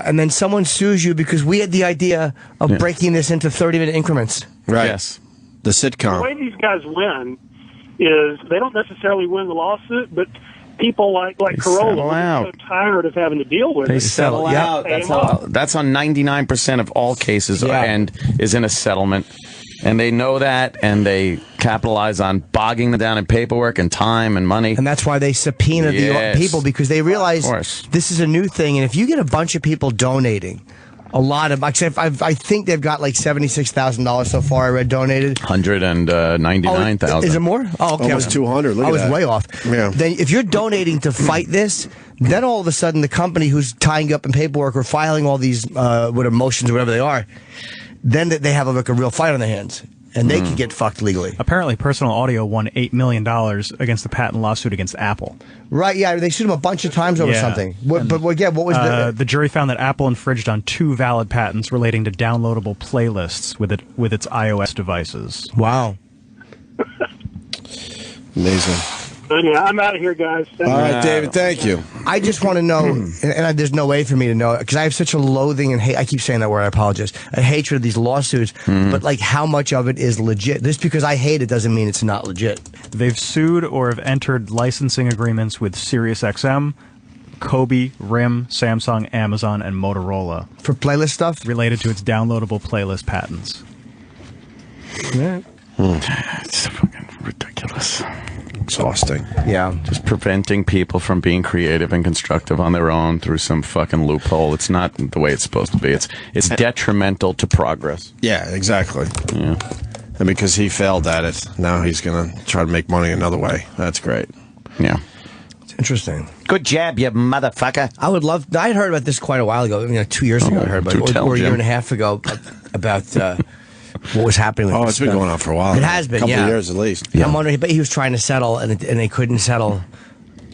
And then someone sues you because we had the idea of breaking this into 30-minute increments. Right. Yes. The sitcom. The way these guys win is they don't necessarily win the lawsuit, but people like Corolla are so tired of having to deal with it. They settle out. That's on 99% of all cases and is in a settlement. And they know that, and they capitalize on bogging them down in paperwork and time and money. And that's why they subpoena the people, because they realize this is a new thing. And if you get a bunch of people donating, a lot of, I think they've got like $76,000 so far. I read donated 199,000. Is it more? Oh, okay. Almost 200. Look I at was that. way off. Yeah. Then if you're donating to fight this, then all of a sudden the company who's tying you up in paperwork or filing all these with motions or whatever they are, then they have a real fight on their hands. And they could get fucked legally. Apparently, Personal Audio won $8 million against the patent lawsuit against Apple. Right, yeah. They sued them a bunch of times over something. What was the jury found that Apple infringed on 2 valid patents relating to downloadable playlists with its iOS devices. Wow. Amazing. Yeah, I'm out of here, guys. All right, David, thank you. I just want to know, and there's no way for me to know, because I have such a loathing and hate. I keep saying that word, I apologize. A hatred of these lawsuits, but like how much of it is legit? Just because I hate it doesn't mean it's not legit. They've sued or have entered licensing agreements with SiriusXM, Kobe, RIM, Samsung, Amazon, and Motorola. For playlist stuff? Related to its downloadable playlist patents. Yeah. It's fucking ridiculous. Exhausting. Yeah. Just preventing people from being creative and constructive on their own through some fucking loophole. It's not the way it's supposed to be. It's detrimental to progress. Yeah, exactly. Yeah. And because he failed at it, now he's going to try to make money another way. That's great. Yeah. It's interesting. Good job, you motherfucker. I would love. I had heard about this quite a while ago. 2 years ago, I heard about it, or a year and a half ago about what was happening with it's been going on for a while. It has been, a couple of years at least. Yeah. I'm wondering, but he was trying to settle, and they couldn't settle,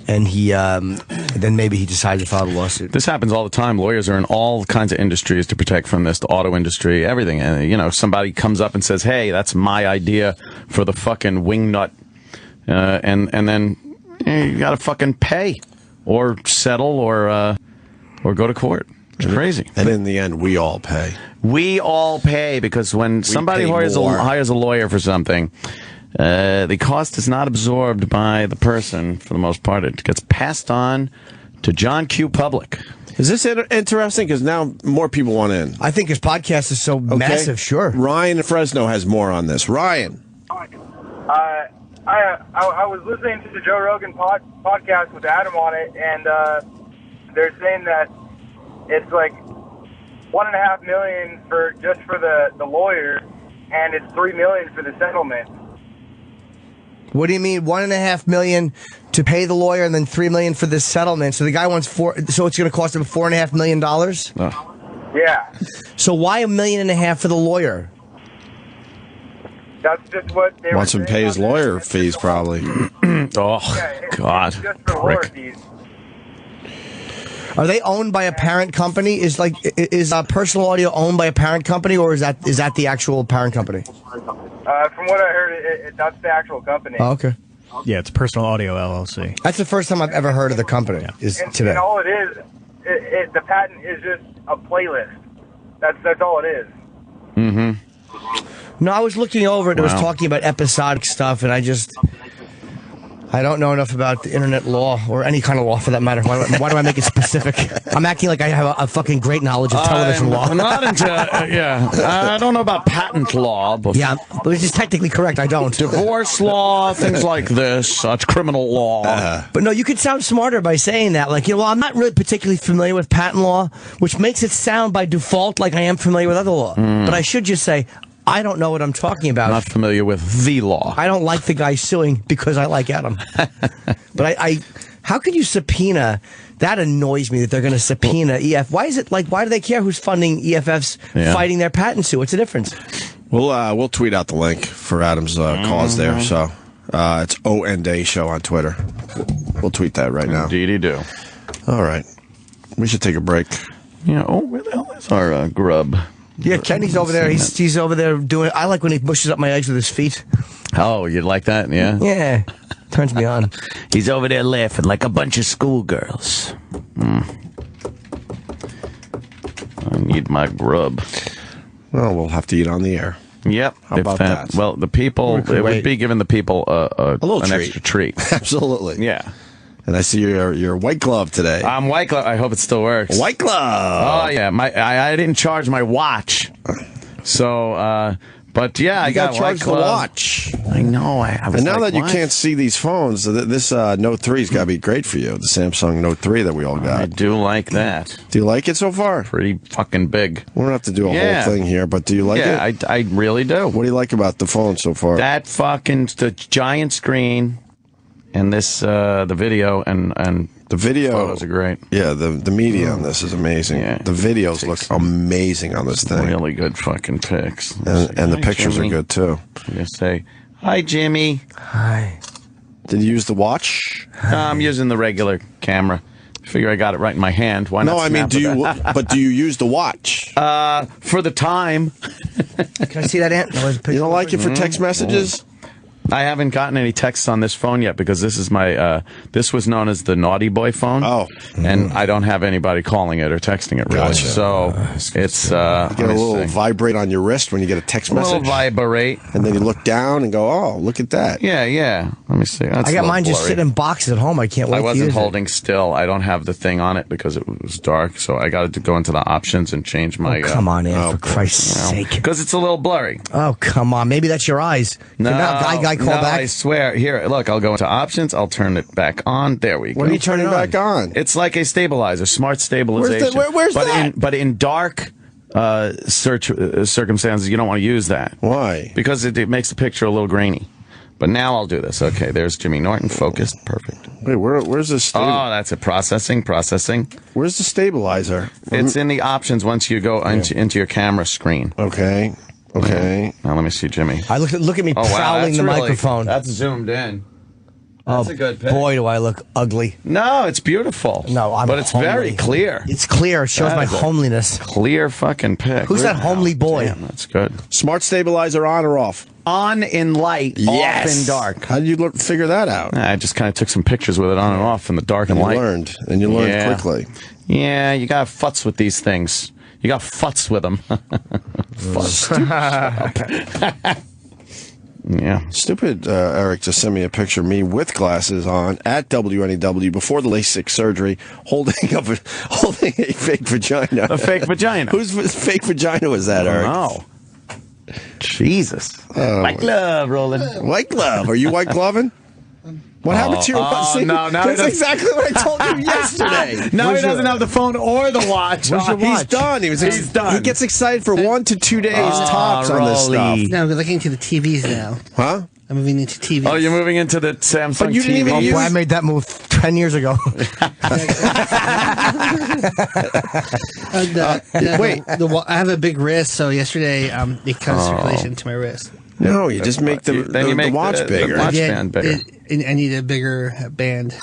and he then maybe he decided to file a lawsuit. This happens all the time. Lawyers are in all kinds of industries to protect from this, the auto industry, everything. And, somebody comes up and says, hey, that's my idea for the fucking wingnut, and then you got to fucking pay or settle or go to court. It's crazy. And in the end, we all pay. We all pay because when somebody hires a lawyer for something, the cost is not absorbed by the person for the most part. It gets passed on to John Q. Public. Is this interesting? Because now more people want in. I think his podcast is so massive, sure. Ryan in Fresno has more on this. Ryan. I was listening to the Joe Rogan podcast with Adam on it, and they're saying that it's like $1.5 million for the lawyer, and it's $3 million for the settlement. What do you mean $1.5 million to pay the lawyer and then $3 million for this settlement? So the guy wants so it's going to cost him $4.5 million? Yeah. So why $1.5 million for the lawyer? That's just what they wants him to pay his lawyer fees, probably. God. Just for lawyer fees. Are they owned by a parent company? Is Personal Audio owned by a parent company, or is that the actual parent company? From what I heard, that's the actual company. Oh, okay. Yeah, it's Personal Audio LLC. That's the first time I've ever heard of the company. Today. And all it is, the patent is just a playlist. That's all it is. Mm-hmm. No, I was looking over it. It was talking about episodic stuff, and I don't know enough about the internet law or any kind of law for that matter. Why do I make it specific? I'm acting like I have a fucking great knowledge of television law. I'm not into, I don't know about patent law. But yeah, which is technically correct. I don't. Divorce law, things like this. It's criminal law. But no, you could sound smarter by saying that. Like, well, I'm not really particularly familiar with patent law, which makes it sound by default like I am familiar with other law. But I should just say, I don't know what I'm talking about. Not familiar with the law. I don't like the guy suing because I like Adam. But how could you subpoena? That annoys me that they're going to subpoena EF. Why do they care who's funding EFF's fighting their patent suit? What's the difference? We'll tweet out the link for Adam's cause there. So it's ONDay Show on Twitter. We'll tweet that right now. Indeedy do. All right. We should take a break. Yeah. Oh, where the hell is our grub? Yeah, Kenny's over there. He's over there doing. I like when he pushes up my eggs with his feet. Oh, you like that? Yeah. Yeah, turns me on. He's over there laughing like a bunch of schoolgirls. I need my grub. Well, we'll have to eat on the air. Yep. How about that? Well, the people. It would be giving the people a little treat. extra treat. Absolutely. Yeah. And I see your white glove today. I'm white glove. I hope it still works. White glove. Oh yeah, I didn't charge my watch, so but yeah, I got charged the watch. I know. I was and now like, that you can't see these phones, this Note 3's got to be great for you. The Samsung Note 3 that we all got. I do like that. Do you like it so far? Pretty fucking big. We don't have to do a whole thing here, but do you like it? Yeah, I really do. What do you like about the phone so far? That the giant screen. And this, the video and the video photos are great. Yeah, the media on this is amazing. Yeah. The videos look amazing on this thing. Really good fucking pics. And the pictures are good too. I'm gonna say, hi, Jimmy. Hi. Did you use the watch? I'm using the regular camera. Figure I got it right in my hand. Why not? No, I mean, but do you use the watch? For the time. Can I see that, Ant? You don't like it for text messages? I haven't gotten any texts on this phone yet because this is my, this was known as the naughty boy phone. Oh. And I don't have anybody calling it or texting it, really. Gotcha. So it's, you get a little vibrate on your wrist when you get a text message. A little vibrate. And then you look down and go, oh, look at that. Yeah. Let me see. That's I got mine just sitting in boxes at home. I can't wait to use it. I wasn't holding still. I don't have the thing on it because it was dark. So I got to go into the options and change my. Oh, come on, Ant, for Christ's sake. Because it's a little blurry. Oh, come on. Maybe that's your eyes. No, guy call back. I swear. Here, look, I'll go into options. I'll turn it back on. There we go. What are you turning back on? It's like a stabilizer, smart stabilization. Where's that? But in dark circumstances, you don't want to use that. Why? Because it makes the picture a little grainy. But now I'll do this. Okay, there's Jimmy Norton, focused, perfect. Wait, where's the Oh, that's it. Processing. Where's the stabilizer? It's in the options once you go into your camera screen. Okay. Now let me see, Jimmy. Look at me prowling the microphone. That's zoomed in. That's a good pic. Boy, do I look ugly. No, it's beautiful. No, but it's very clear. It's clear. It shows my homeliness. Clear fucking pic. Who's that homely boy? Damn, that's good. Smart stabilizer on or off? On in light, off in dark. How did you figure that out? I just kind of took some pictures with it on and off in the dark and light. You learned quickly. Yeah, you got futz with these things. You got futz with them. Yeah. Stupid Eric just sent me a picture of me with glasses on at WNEW before the LASIK surgery holding a fake vagina. A fake vagina. Whose fake vagina was that, Eric? Oh. Jesus. White glove, Roland. White glove. Are you white gloving? What happened to your watch? No, that's exactly what I told you yesterday. Now he doesn't have the phone or the watch. Where's your watch? He's done. He's done. He gets excited for 1 to 2 days tops on this stuff. No, we're looking into the TVs now. Huh? I'm moving into TVs. Oh, you're moving into the Samsung but you didn't TV. even I made that move 10 years ago. Wait. I have a big wrist, so yesterday it cut circulation to my wrist. No, you just make the watch bigger. The watch band bigger. I need a bigger band.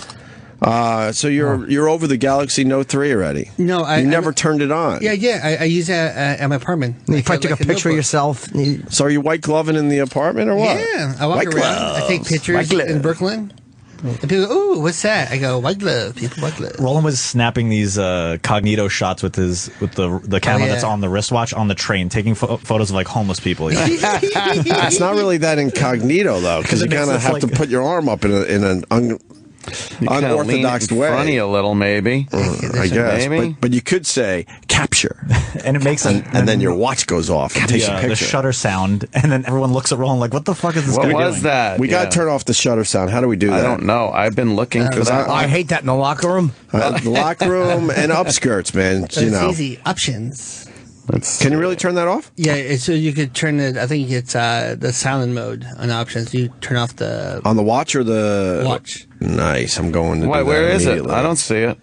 So you're over the Galaxy Note 3 already? No, you never turned it on. Yeah. I use it at my apartment. You probably took a picture of yourself. So are you white gloving in the apartment or what? Yeah, I walk around. I take pictures in Brooklyn. And people go, "Ooh, what's that?" I go, "White glove." People, white glove. Roland was snapping these cognito shots with the camera that's on the wristwatch on the train, taking photos of like homeless people. It's not really that incognito though, because you kind of have to put your arm up in an unorthodox way. Funny a little, maybe. I guess, maybe? But you could say capture, and it makes and then your watch goes off and takes a picture. The shutter sound, and then everyone looks at Roland like, "What the fuck is this guy doing?" What was that? We got to turn off the shutter sound. How do we do that? I don't know. I've been looking for that. I hate that in the locker room. The locker room and upskirts, man. So it's easy. Options. Can you really turn that off? Yeah, so you could turn it. I think it's the silent mode on options. You turn off the on the watch or the watch. Nice. I'm going to. Wait, where is it? I don't see it.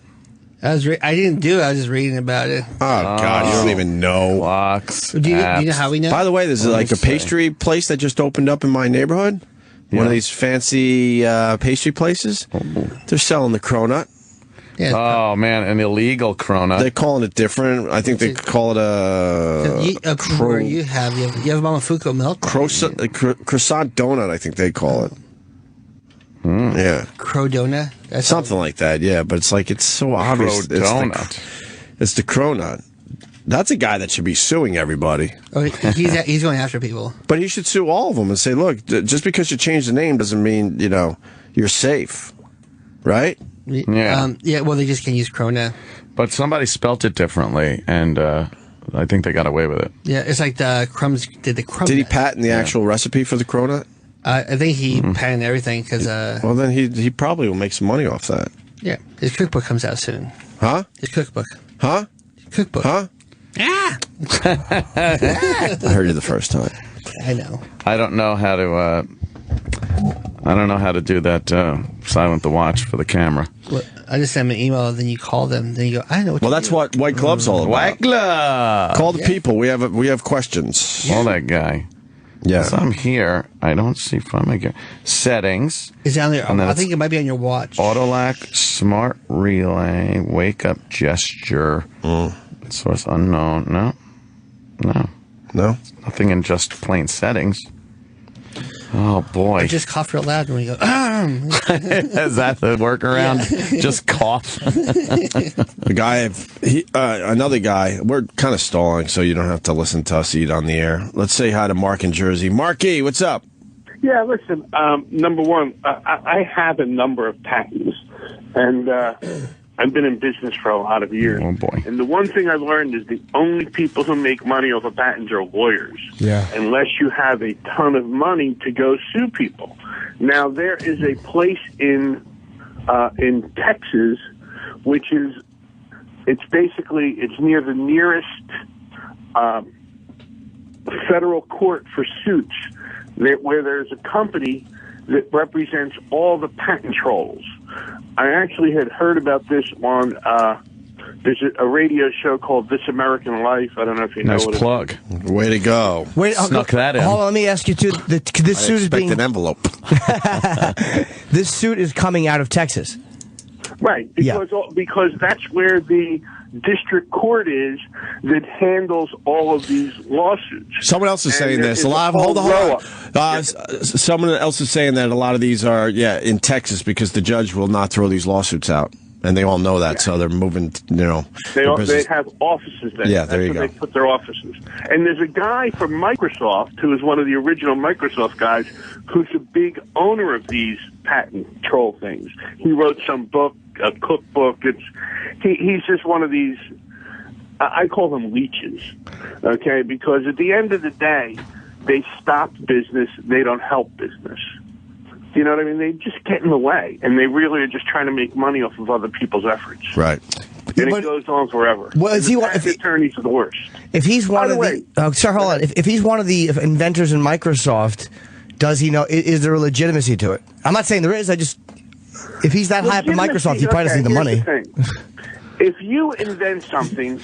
I didn't do it. I was just reading about it. Oh God, you don't even know. Clocks. Do you know how we know? By the way, there's like a pastry place that just opened up in my neighborhood. One of these fancy pastry places. They're selling the cronut. Yeah, oh man, an illegal cronut. They're calling it different. I think they call it a where you have Momofuku milk. Croissant donut, I think they call it. Yeah. Crow donut? That's something like that, yeah. But it's like, it's so obvious. It's the cronut. That's a guy that should be suing everybody. Oh, he's going after people. But he should sue all of them and say, look, just because you changed the name doesn't mean, you're safe. Right? Yeah. Well, they just can't use Krona. But somebody spelt it differently, and I think they got away with it. Yeah, it's like the Crumbs did the Crumbs. Did he patent the actual recipe for the cronut? I think he patented everything because. Well, then he probably will make some money off that. Yeah, his cookbook comes out soon. Huh? His cookbook. Huh? Cookbook. Huh? Ah! I heard you the first time. I know. I don't know how to. I don't know how to do that silent the watch for the camera. Well, I just send them an email, then you call them, then you go, I know what. Well, that's what White Glove's all about. White Glove. Call the people. We have questions. Call that guy. Yeah. So I'm here. I don't see settings. Is it on there? I think it might be on your watch. Autolac, smart relay, wake up gesture, source unknown. No. Nothing in just plain settings. Oh boy! I just cough real loud when we go. Is that the workaround? Yeah. Just cough. The guy, another guy. We're kind of stalling, so you don't have to listen to us eat on the air. Let's say hi to Mark in Jersey. Marky, what's up? Yeah, listen. Number one, I have a number of patents, and I've been in business for a lot of years. Oh boy! And the one thing I've learned is the only people who make money off of patents are lawyers. Yeah. Unless you have a ton of money to go sue people. Now there is a place in Texas, which is it's near the nearest federal court for suits, where there's a company that represents all the patent trolls. I actually had heard about this on there's a radio show called This American Life. I don't know if you know nice what plug. it is. Way to go. Wait, snuck that in. Hold on, let me ask you too. This suit is being an envelope. This suit is coming out of Texas. Right, because that's where the district court is that handles all of these lawsuits. Someone else is saying this. Hold on. Someone else is saying that a lot of these are in Texas because the judge will not throw these lawsuits out, and they all know that, so they're moving. They have offices there. Yeah, there you go. They put their offices, and there's a guy from Microsoft who is one of the original Microsoft guys who's a big owner of these patent troll things. He wrote some book, a cookbook. He's just one of these. I call them leeches, okay? Because at the end of the day, they stop business. They don't help business. You know what I mean? They just get in the way, and they really are just trying to make money off of other people's efforts. Right. And it goes on forever. Well, attorneys are the worst. If he's one of the, sorry, hold on. If he's one of the inventors in Microsoft, does he know? Is there a legitimacy to it? I'm not saying there is. If he's that high up in Microsoft, he probably doesn't need the money. If you invent something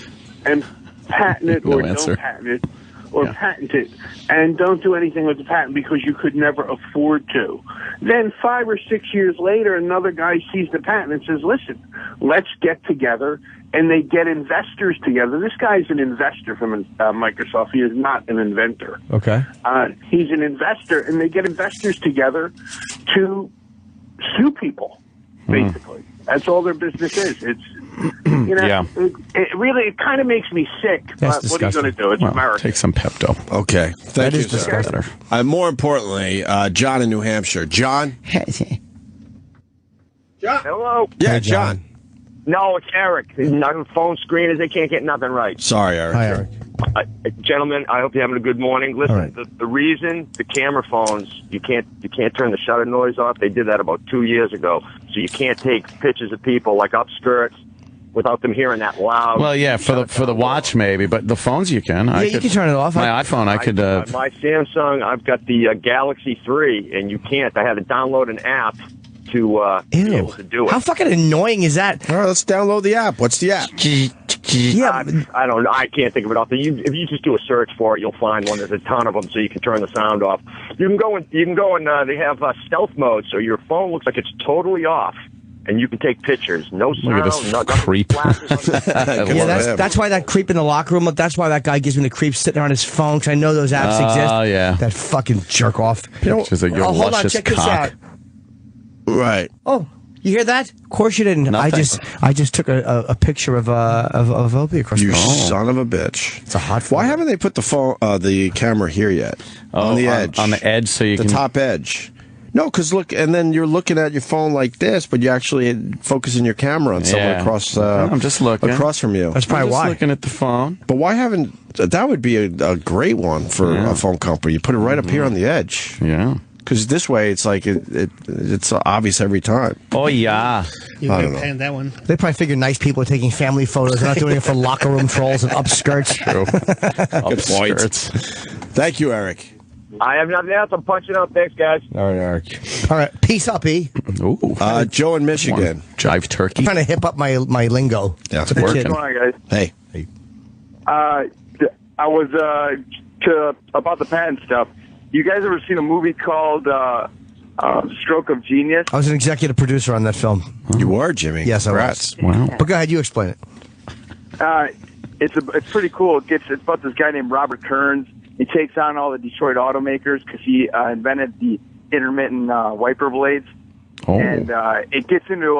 and patent it or don't patent it, or patent it, and don't do anything with the patent because you could never afford to. Then 5 or 6 years later, another guy sees the patent and says, listen, let's get together, and they get investors together. This guy's an investor from Microsoft. He is not an inventor. Okay. He's an investor, and they get investors together to sue people, basically. That's all their business is. It's, you know, it kind of makes me sick. But what are you going to do? It's America. Take some Pepto. Okay. Thank you, sir. Disgusting. More importantly, John in New Hampshire. John? John. Hello. Yeah, John. No, it's Eric. The phone screeners, they can't get nothing right. Sorry, Eric. Hi, Eric. Gentlemen, I hope you're having a good morning. Listen, the reason the camera phones, you can't turn the shutter noise off, they did that about 2 years ago. So you can't take pictures of people like upskirts without them hearing that loud. Well, yeah, for the watch maybe, but the phones you can. Yeah, you can turn it off. My iPhone, I could. My Samsung, I've got the Galaxy 3, and you can't. I had to download an app to be able to do it. How fucking annoying is that? All right, let's download the app. What's the app? Yeah, I don't know. I can't think of it off. If you just do a search for it, you'll find one. There's a ton of them, so you can turn the sound off. You can go and they have stealth mode, so your phone looks like it's totally off, and you can take pictures. No sound. Look at this creep. That's why that creep in the locker room. That's why that guy gives me the creep sitting there on his phone, because I know those apps exist. Oh yeah, that fucking jerk off. Pictures of your hold on, luscious check this cock. out. Right. Oh, you hear that? Of course you didn't. Nothing. I just took a picture of Opie across You the phone. son of a bitch. It's a hot phone. Why haven't they put the camera here yet? On the edge. On the edge, so you the can. The top edge. No, because look, and then you're looking at your phone like this, but you're actually focusing your camera on someone across. I'm just looking across from you. That's probably why. Looking at the phone. But why haven't? That would be a great one for a phone company. You put it right up here on the edge. Yeah. Because this way, it's like it's obvious every time. Oh yeah. You can pan that one. They probably figure nice people are taking family photos. They're not doing it for locker room trolls and upskirts. True. Upskirts. Thank you, Eric. I have nothing else. I'm punching out. Thanks, guys. All right, Eric. All right, peace up, E. Ooh. Joe in Michigan. Jive turkey. I'm trying to hip up my lingo. Yeah, it's working. What's going on, guys? Hey. I was about the patent stuff. You guys ever seen a movie called Stroke of Genius? I was an executive producer on that film. You were, Jimmy. Yes, Congrats. I was. Wow. But go ahead, you explain it. It's pretty cool. It's about this guy named Robert Kearns. He takes on all the Detroit automakers because he invented the intermittent wiper blades. Oh. And it gets into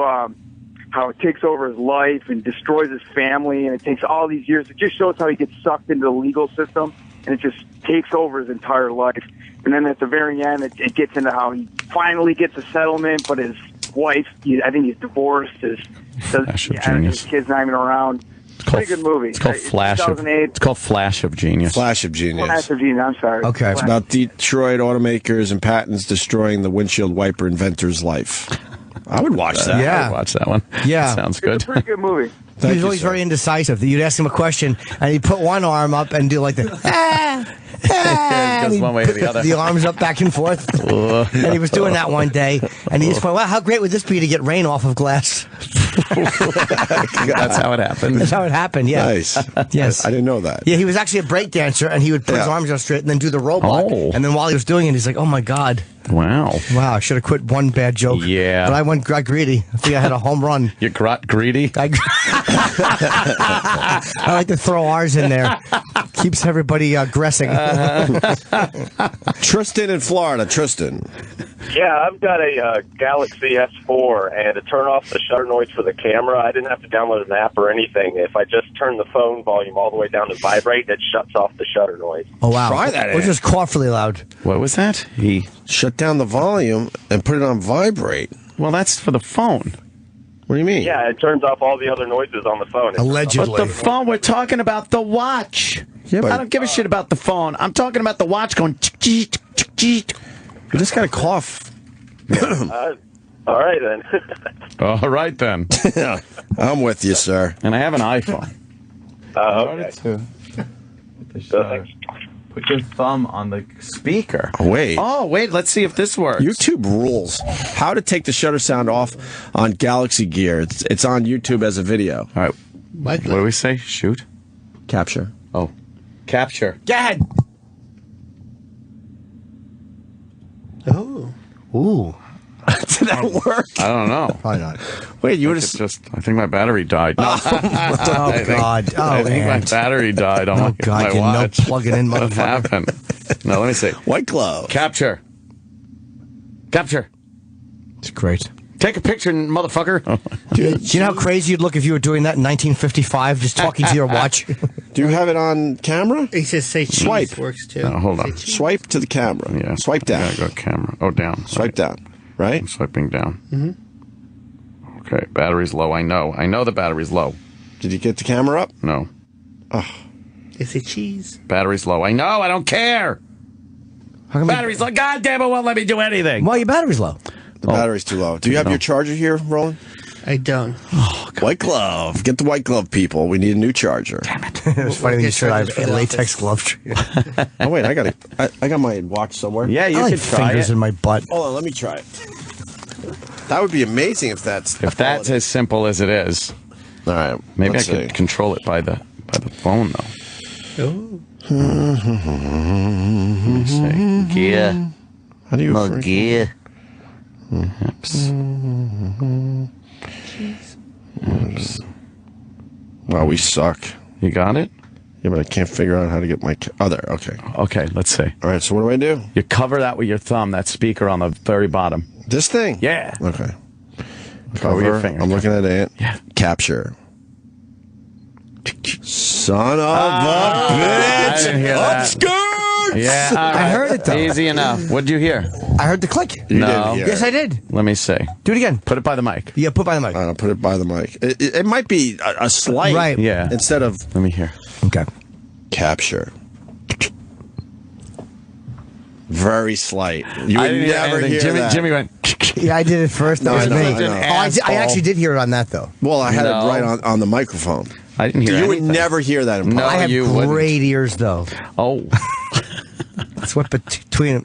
how it takes over his life and destroys his family, and it takes all these years. It just shows how he gets sucked into the legal system, and it just takes over his entire life. And then at the very end, it gets into how he finally gets a settlement, but his wife, I think he's divorced. His kid's not even around. Pretty good movie. It's called Flash of. It's called Flash of Genius. Flash of Genius. Flash of Genius. I'm sorry. Okay. It's about Detroit automakers and patents destroying the windshield wiper inventor's life. I would watch that. Yeah. I would watch that one. Yeah. That sounds good. It's a pretty good movie. He was always very indecisive. You'd ask him a question, and he'd put one arm up and do like the It goes one way or the other. The arms up back and forth. And he was doing that one day, and he just went, "Wow, how great would this be to get rain off of glass?" That's how it happened. That's how it happened. Yeah. Nice. Yes. I didn't know that. Yeah, he was actually a break dancer, and he would put his arms out straight and then do the robot. Oh. And then while he was doing it, he's like, "Oh my god." Wow. Wow, I should have quit one bad joke. Yeah. But I got greedy. I think I had a home run. You got greedy? I like to throw R's in there. Keeps everybody aggressing. Tristan in Florida. Tristan. Yeah, I've got a Galaxy S4, and to turn off the shutter noise for the camera, I didn't have to download an app or anything. If I just turn the phone volume all the way down to vibrate, it shuts off the shutter noise. Oh, wow. Try that. Or just cough really loud. What was that? He shut down the volume and put it on vibrate. Well, that's for the phone. What do you mean? Yeah, it turns off all the other noises on the phone. Allegedly. But the phone, we're talking about the watch. Yeah, but I don't give a shit about the phone. I'm talking about the watch going you just got to cough. All right, then. All right, then. I'm with you, sir. And I have an iPhone. Okay. Put your thumb on the speaker. Wait. Oh, wait. Let's see if this works. YouTube rules. How to take the shutter sound off on Galaxy Gear. It's on YouTube as a video. All right. What do we say? Shoot? Capture. Oh. Capture. Go ahead. Ooh. Did that work? I don't know. Probably not. Wait, you I would just. I think my battery died. No. Oh, God. Oh, I think my Ant. battery died on Oh, my God, you watch. no plugging in, What motherfucker. happened? No, let me see. White glove. Capture. It's great. Take a picture, motherfucker. Do you know how crazy you'd look if you were doing that in 1955, just talking to your watch? Do you have it on camera? He says say cheese Swipe. works too. No, hold on. Swipe to the camera. Yeah. Swipe down. Yeah, go camera. Oh, down. Swipe down. Right? I'm swiping down. Mm-hmm. Okay, battery's low. I know the battery's low. Did you get the camera up? No. They say cheese. Battery's low. I know. I don't care. Battery's low. God damn it, won't let me do anything. Well, your battery's low. The battery's too low. Do you have your charger here, Roland? I don't. White glove. Get the white glove, people. We need a new charger. Damn it. It was funny when you said I have a latex glove. Oh, wait. I got my watch somewhere. Yeah, you I like could try fingers it. in my butt. Hold on. Let me try it. That would be amazing if that's... If that's as simple as it is. All right. Maybe I let's could see. control it by the phone, though. Oh. Let me see. Gear. How do you... No gear. Wow, we suck. You got it? Yeah, but I can't figure out how to get my... Oh, there. Okay. Okay, let's see. All right, so what do I do? You cover that with your thumb, that speaker on the very bottom. This thing? Yeah. Okay. Cover your finger. I'm looking at it. Yeah. Capture. Son of a I bitch! didn't hear that. Upskirts! Yeah, all I right. heard it, though. Easy enough. What did you hear? I heard the click. You No. did hear Yes, it. I did. Let me see. Do it again. Put it by the mic. Yeah, put by the mic. I'll put it by the mic. It might be a slight. Right. Yeah. Instead of Let me hear. Okay. capture. Very slight. You I would didn't hear never anything. hear that. Jimmy went. Yeah, I did it first. That No, was I know, me. I know. I actually did hear it on that, though. Well, I had No. it right on the microphone. I didn't hear You would anything. never hear that in No, public. I have you wouldn't. great ears, though. Oh. It's what between.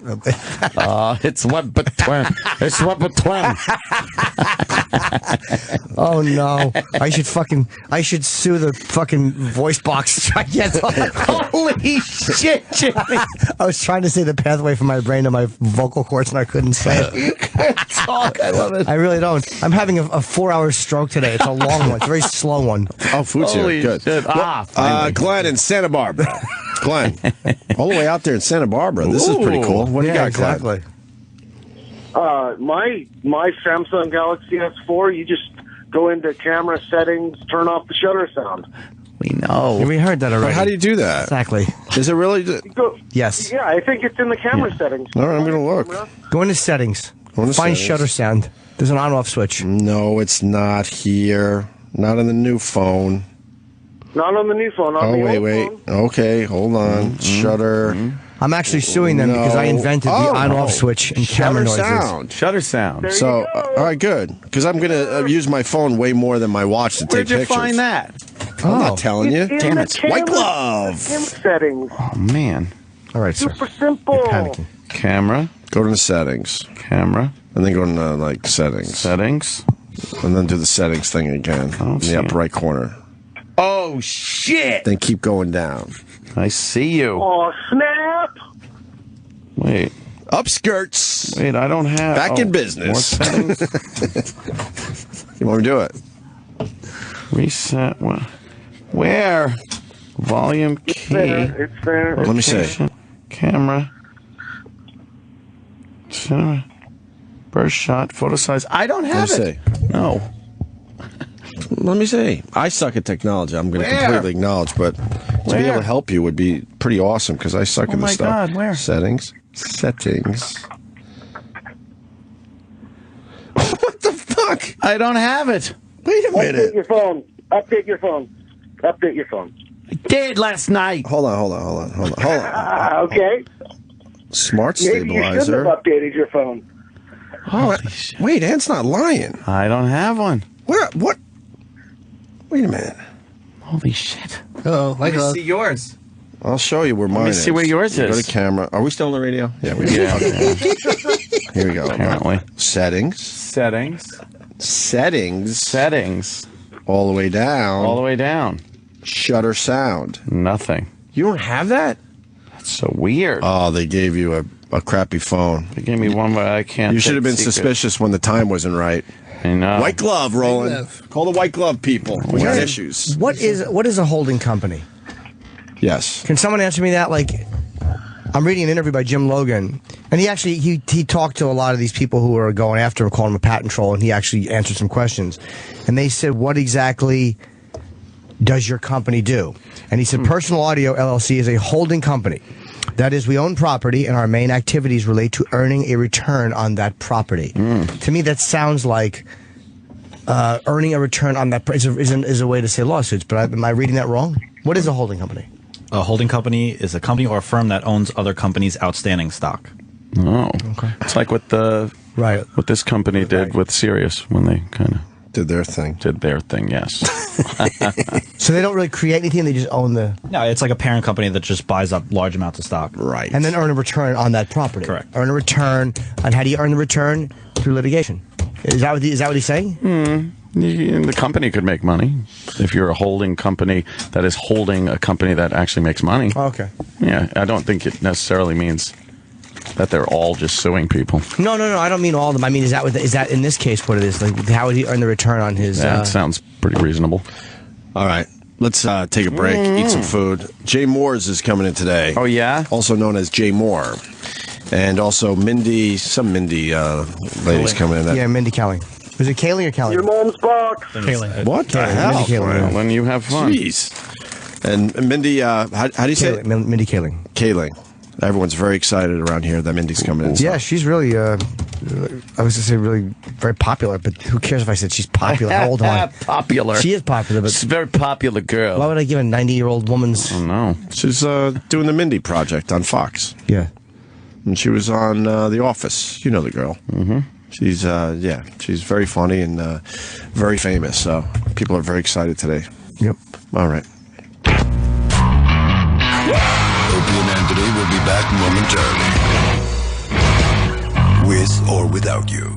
It's what between. It's what between. Oh no! I should sue the fucking voice box. Holy shit, Jimmy! I was trying to say the pathway from my brain to my vocal cords, and I couldn't say it. You can't talk. I love it. I really don't. I'm having a 4-hour stroke today. It's a long one. It's a very slow one. Oh, food's here. Holy Good. shit. Glenn in Santa Barbara. Glenn, all the way out there in Santa Barbara. This is pretty cool. What do you got, Glenn? exactly. My Samsung Galaxy S4, you just go into camera settings, turn off the shutter sound. We know. We heard that already. How do you do that? Exactly. Is it really? Yes. Yeah, I think it's in the camera settings. All right, I'm going to look. Go into settings. Go into Find settings. shutter sound. There's an on-off switch. No, it's not here. Not on the new phone. Not on the new phone. On the old phone. Okay, hold on. Shutter. I'm actually suing them because I invented the on-off switch and camera noises. Sound. Shutter sound. So, all right, good. Because I'm going to use my phone way more than my watch to Where'd take you pictures. find that? I'm not telling you. It's in Damn the it. camera White glove. settings. Oh, man. All right, sir. Super simple. You're panicking. Camera. Go to the settings. Camera. And then go to settings. Settings. And then do the settings thing again in see the upper it. right corner. Oh, shit. Then keep going down. I see you. Oh, snap. Wait. Upskirts. Wait, I don't have. Back in more business. settings. You want me to do it? Reset. Where? Volume key. It's there. Let me see. Location, Camera. Cinema. Burst shot. Photo size. I don't have Let me it. see. No. Let me see. I suck at technology. I'm going to Where? completely acknowledge, but to be Where? able to help you would be pretty awesome because I suck at my this stuff. God, where? Settings. What the fuck? I don't have it. Wait a Update minute. your phone. Update your phone. Update your phone. I did last night. Hold on. Okay. Smart Maybe you stabilizer. shouldn't have updated your phone. Oh, wait, Ant's not lying. I don't have one. Where? What? Wait a minute. Holy shit. Oh, Let me see yours. I'll show you where mine me is. see where yours Go is. to camera. Are we still on the radio? Yeah, we are. Yeah. Okay. Here we go. Apparently. Settings. Settings. All the way down. All the way down. Shutter sound. Nothing. You don't have that? That's so weird. Oh, they gave you a a crappy phone. They gave me one where I can't. You should have been suspicious when the time wasn't right. I know. White glove, Roland. Call the white glove people. We got issues. What is a holding company? Yes. Can someone answer me that? Like, I'm reading an interview by Jim Logan, and he actually he talked to a lot of these people who are going after him, calling him a patent troll, and he actually answered some questions. And they said, "What exactly does your company do?" And he said, "Personal Audio LLC is a holding company. That is, we own property, and our main activities relate to earning a return on that property." To me, that sounds like earning a return on that is a way to say lawsuits. But am I reading that wrong? What is a holding company? A holding company is a company or a firm that owns other companies' outstanding stock. Oh, okay. It's like what what this company did with Sirius when they kind of did their thing. Did their thing, yes. So they don't really create anything; they just own the. No, it's like a parent company that just buys up large amounts of stock. Right. And then earn a return on that property. Correct. Earn a return. And how do you earn the return? Through litigation. Is that what he's saying? The company could make money if you're a holding company that is holding a company that actually makes money. Okay. Yeah, I don't think it necessarily means that they're all just suing people. No. I don't mean all of them. I mean, is that in this case what it is? Like, how would he earn the return on his? That sounds pretty reasonable. All right. Let's take a break, eat some food. Jay Moore's is coming in today. Oh, yeah? Also known as Jay Moore. And also Mindy ladies coming in. Yeah, Mindy Kaling. Was it Kaling or Kaling? Your mom's box. Kaling. What the hell? Mindy Kaling. Well, then you have fun. Jeez. And Mindy, how do you say it? Mindy Kaling. Kaling. Everyone's very excited around here that Mindy's coming in. Yeah, she's really, I was going to say really very popular, but who cares if I said she's popular? How old am I? Popular. She is popular, but... She's a very popular girl. Why would I give a 90-year-old woman's... Oh, no. She's doing the Mindy Project on Fox. Yeah. And she was on The Office. You know the girl. Mm-hmm. She's, she's very funny and very famous, so people are very excited today. Yep. All right. Opie and Anthony will be back momentarily. With or without you.